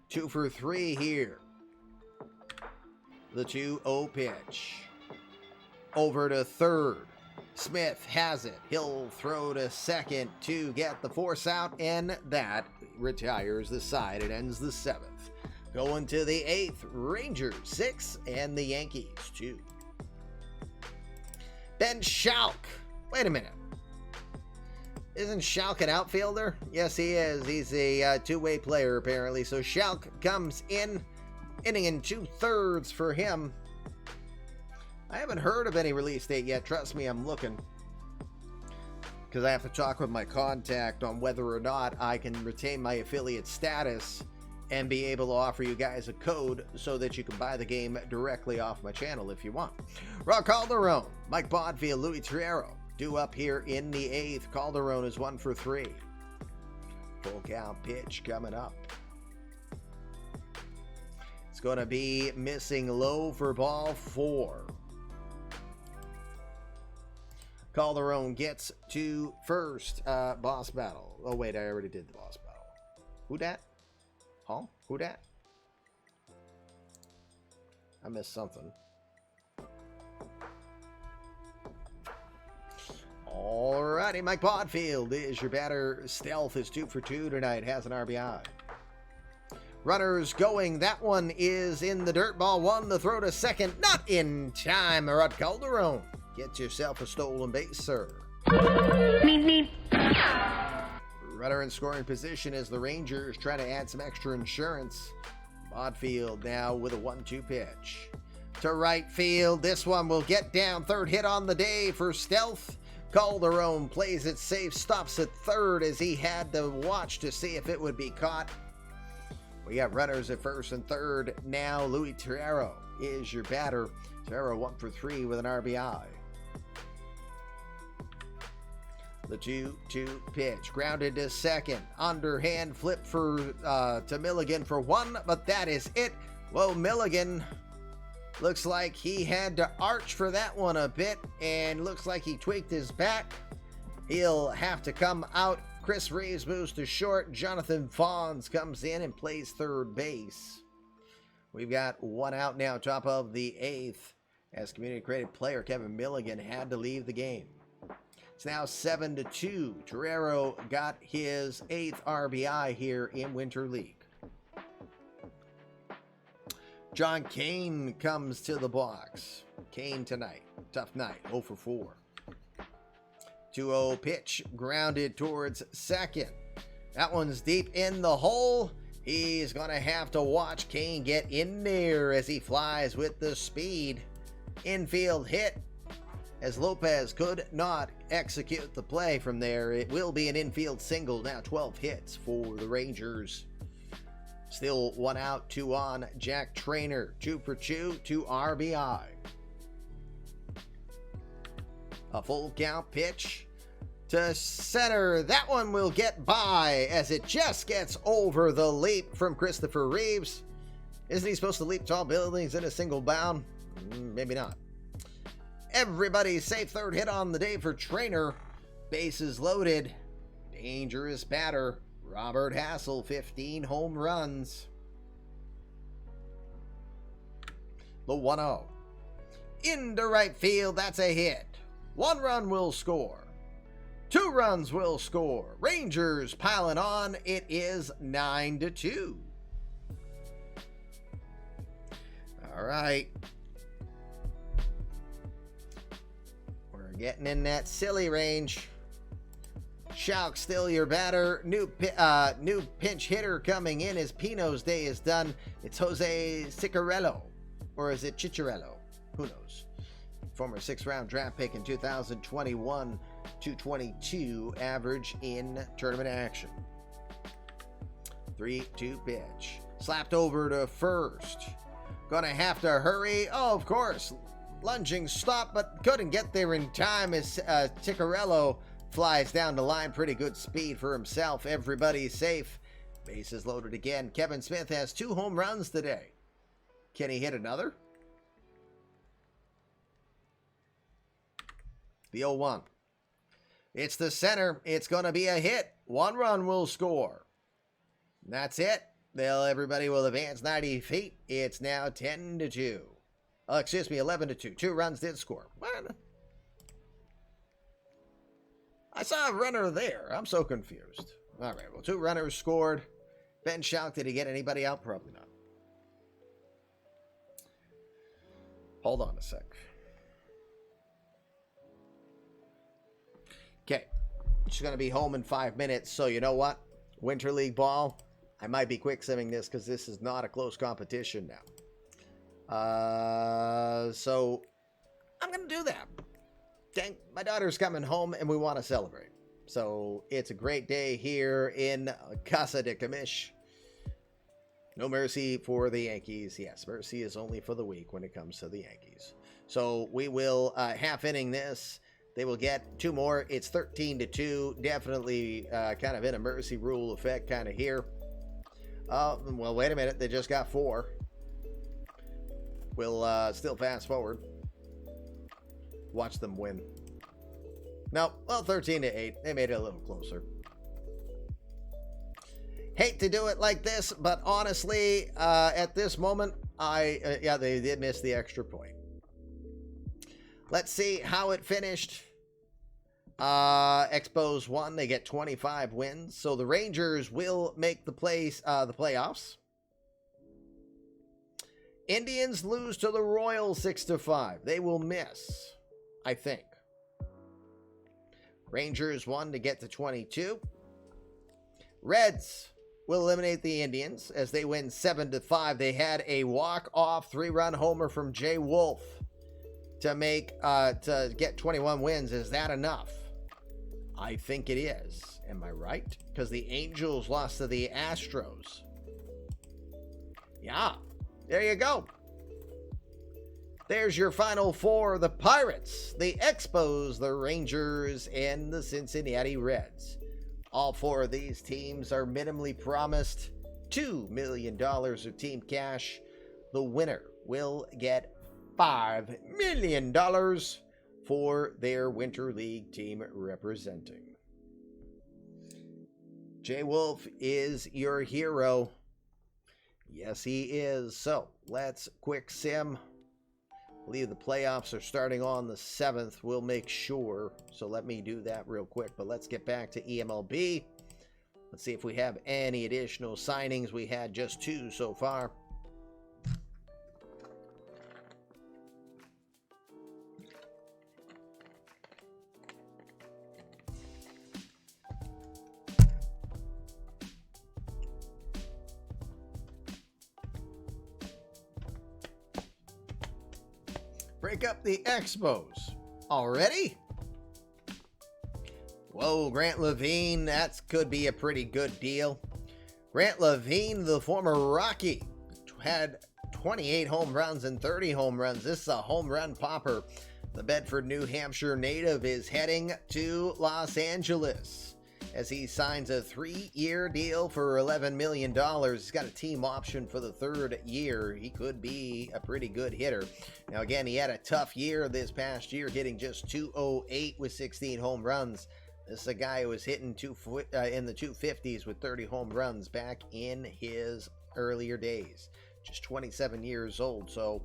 2 for 3 here. The 2-0 pitch. Over to third. Smith has it. He'll throw to second to get the force out, and that retires the side. It ends the 7th. Going to the 8th, Rangers 6 and the Yankees 2. Ben Schalk. Wait a minute. Isn't Schalk an outfielder? Yes, he is. He's a two-way player, apparently. So Schalk comes in, inning and 2/3 for him. I haven't heard of any release date yet. Trust me, I'm looking. Because I have to talk with my contact on whether or not I can retain my affiliate status and be able to offer you guys a code so that you can buy the game directly off my channel if you want. Rock Calderon, Mike Bodfield, Louis Terrero due up here in the 8th. Calderon is 1 for 3. Full count pitch coming up. It's going to be missing low for ball 4. Calderon gets to first. Boss battle. Oh, wait, I already did the boss battle. Who dat? Huh? Who dat? I missed something. Alrighty, Mike Bodfield is your batter. Stealth is 2 for 2 tonight. Has an RBI. Runners going. That one is in the dirt. Ball 1. The throw to second. Not in time. Rod Calderon. Get yourself a stolen base, sir. Runner in scoring position as the Rangers try to add some extra insurance. Bodfield now with a 1-2 pitch. To right field. This one will get down. Third hit on the day for Stealth. Calderon plays it safe. Stops at third as he had to watch to see if it would be caught. We got runners at first and third. Now Louis Terrero is your batter. Terrero 1 for 3 with an RBI. The 2-2 pitch. Grounded to second. Underhand flip for to Milligan for 1, but that is it. Well, Milligan looks like he had to arch for that one a bit, and looks like he tweaked his back. He'll have to come out. Chris Reeves moves to short. Jonathan Fawns comes in and plays third base. We've got 1 out now, top of the 8th, as community credit player Kevin Milligan had to leave the game. It's now 7-2. Terrero got his 8th RBI here in Winter League. John Kane comes to the box. Kane tonight. Tough night. 0 for 4. 2-0 pitch. Grounded towards second. That one's deep in the hole. He's going to have to watch Kane get in there as he flies with the speed. Infield hit. As Lopez could not execute the play from there. It will be an infield single. Now 12 hits for the Rangers. Still 1 out, 2 on. Jack Trainer, 2 for 2, 2 RBI. A full count pitch to center. That one will get by as it just gets over the leap from Christopher Reeves. Isn't he supposed to leap tall buildings in a single bound? Maybe not. Everybody's safe. Third hit on the day for Trainer. Bases loaded. Dangerous batter. Robert Hassel, 15 home runs. The 1-0. Into right field. That's a hit. 1 run will score. 2 runs will score. Rangers piling on. It is 9-2. All right. We're getting in that silly range. Schauk still your batter. New pinch hitter coming in as Pino's day is done. It's Jose Ciccarello. Or is it Chicharello? Who knows? Former 6th-round draft pick in 2021. 222 average in tournament action. 3-2 pitch. Slapped over to first. Gonna have to hurry. Oh, of course. Lunging stop, but couldn't get there in time as Ciccarello flies down the line. Pretty good speed for himself. Everybody's safe. Bases loaded again. Kevin Smith has 2 home runs today. Can he hit another? The 0-1. It's the center. It's going to be a hit. 1 run will score. And that's it. Everybody will advance 90 feet. It's now 10-2. Excuse me, 11-2. 2 runs did score. What? I saw a runner there. I'm so confused. All right, well, 2 runners scored. Ben Schauk, did he get anybody out? Probably not. Hold on a sec. Okay, she's going to be home in 5 minutes, so you know what? Winter League ball, I might be quick simming this because this is not a close competition now. So I'm going to do that. Dang, my daughter's coming home and we want to celebrate. So it's a great day here in Casa de Camish. No mercy for the Yankees. Yes, mercy is only for the weak when it comes to the Yankees. So we will half inning this. They will get 2 more. It's 13-2. Definitely kind of in a mercy rule effect kind of here. Well, wait a minute. They just got 4. We'll still fast forward. Watch them win. No, well, 13-8. They made it a little closer. Hate to do it like this, but honestly, at this moment, yeah, they did miss the extra point. Let's see how it finished. Expos won. They get 25 wins. So the Rangers will make the playoffs. Indians lose to the Royals 6-5. They will miss, I think. Rangers won to get to 22. Reds will eliminate the Indians as they win 7-5. They had a walk-off 3-run homer from Jay Wolf to get 21 wins. Is that enough? I think it is. Am I right? Because the Angels lost to the Astros. Yeah, there you go. There's your final 4. The Pirates, the Expos, the Rangers, and the Cincinnati Reds. All 4 of these teams are minimally promised $2 million of team cash. The winner will get $5 million for their Winter League team representing. Jay Wolf is your hero. Yes, he is. So let's quick sim. I believe the playoffs are starting on the 7th. We'll make sure. So let me do that real quick. But let's get back to eMLB. Let's see if we have any additional signings. We had just 2 so far. Break up the Expos. Already? Whoa, Grant Levine, that could be a pretty good deal. Grant Levine, the former Rocky, had 28 home runs and 30 home runs. This is a home run popper. The Bedford, New Hampshire native is heading to Los Angeles as he signs a 3-year deal for $11 million. He's got a team option for the 3rd year. He could be a pretty good hitter. Now, again, he had a tough year this past year, hitting just .208 with 16 home runs. This is a guy who was hitting in the 250s with 30 home runs back in his earlier days. Just 27 years old, so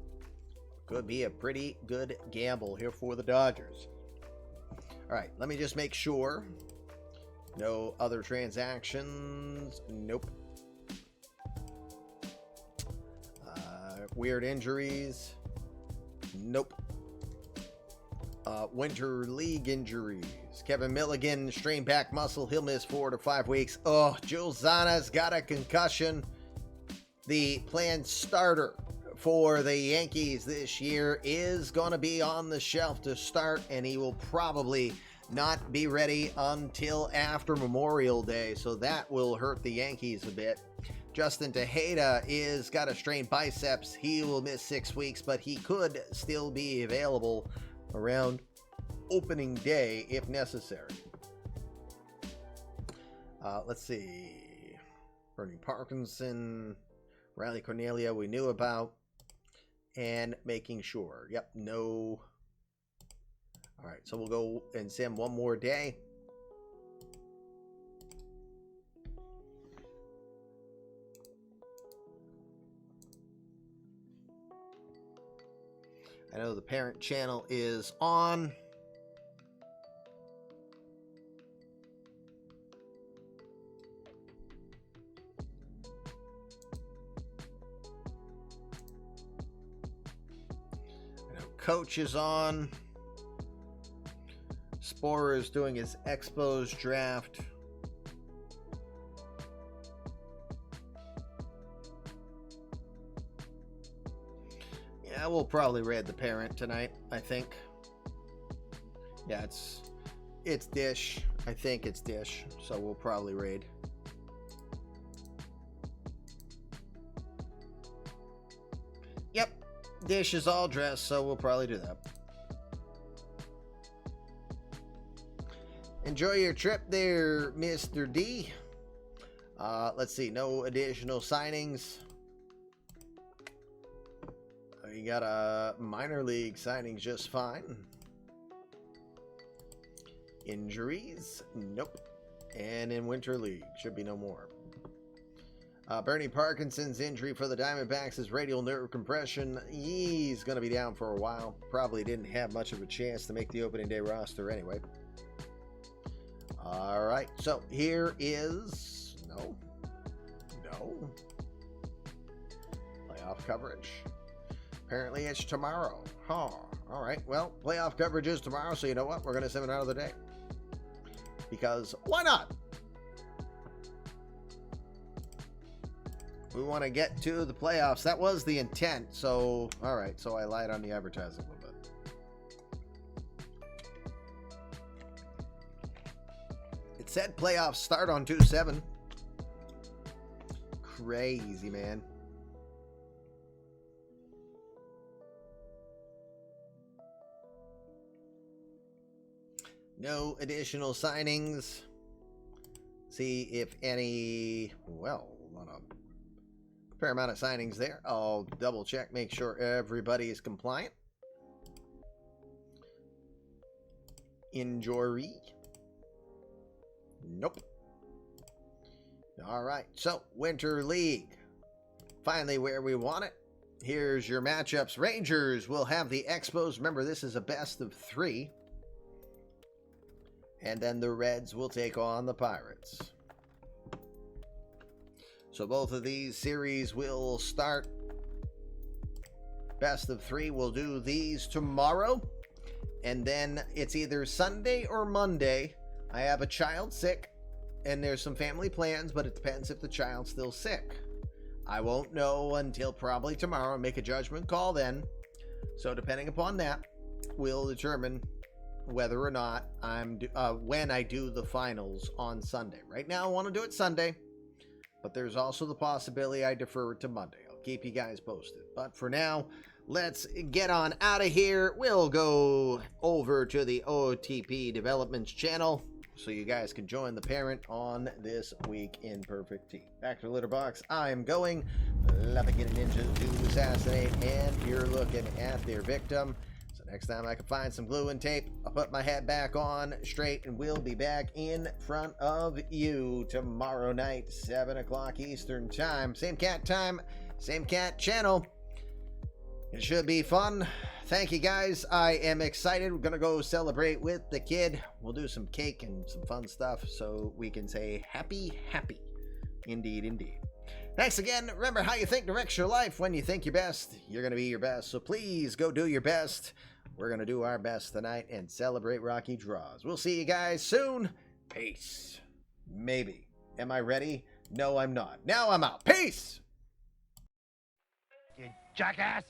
could be a pretty good gamble here for the Dodgers. All right, let me just make sure. No other transactions. Nope. Weird injuries. Nope. Winter League injuries. Kevin Milligan, strained back muscle. He'll miss 4 to 5 weeks. Oh, Jules Zana's got a concussion. The planned starter for the Yankees this year is going to be on the shelf to start, and he will probably not be ready until after Memorial Day, so that will hurt the Yankees a bit. Justin Tejeda is got a strained biceps. He will miss 6 weeks, but he could still be available around opening day if necessary. Let's see. Bernie Parkinson, Riley Cornelia we knew about, and making sure. Yep, no. All right, so we'll go and sim one more day. I know the parent channel is on. I know Coach is on. Sporer is doing his Expos draft. Yeah, we'll probably raid the parent tonight, I think. Yeah, it's Dish. I think it's Dish, so we'll probably raid. Yep, Dish is all dressed, so we'll probably do that. Enjoy your trip there, Mr. D. Let's see, no additional signings. You got a minor league signings just fine. Injuries? Nope. And in Winter League, should be no more. Bernie Parkinson's injury for the Diamondbacks is radial nerve compression. He's going to be down for a while. Probably didn't have much of a chance to make the opening day roster anyway. All right, so here is no playoff coverage. Apparently it's tomorrow. Huh. All right, well, playoff coverage is tomorrow, so you know what? We're going to sim it out of the day. Because why not? We want to get to the playoffs. That was the intent. So, all right, so I lied on the advertising a little bit. It said playoffs start on 2/7. Crazy, man. No additional signings. See if any, well, a fair amount of signings there. I'll double check, make sure everybody is compliant. Injury. Nope. All right, so Winter League. Finally where we want it. Here's your matchups. Rangers will have the Expos. Remember, this is a best of 3. And then the Reds will take on the Pirates. So both of these series will start. Best of 3. We'll do these tomorrow. And then it's either Sunday or Monday. I have a child sick. And there's some family plans, but it depends if the child's still sick. I won't know until probably tomorrow. Make a judgment call then. So depending upon that, we'll determine whether or not when I do the finals on Sunday. Right now, I want to do it Sunday, but there's also the possibility I defer it to Monday. I'll keep you guys posted. But for now, let's get on out of here. We'll go over to the OOTP Developments channel so you guys can join the parent on This Week in Perfect Team. Back to the litter box. I'm going. Loving getting ninjas to assassinate, and you're looking at their victim. Next time I can find some glue and tape, I'll put my head back on straight, and we'll be back in front of you tomorrow night, 7 o'clock Eastern time. Same cat time, same cat channel. It should be fun. Thank you, guys. I am excited. We're going to go celebrate with the kid. We'll do some cake and some fun stuff so we can say happy, happy. Indeed, indeed. Thanks again. Remember, how you think directs your life. When you think your best, you're going to be your best. So please go do your best. We're going to do our best tonight and celebrate Rocky draws. We'll see you guys soon. Peace. Maybe. Am I ready? No, I'm not. Now I'm out. Peace! You jackass!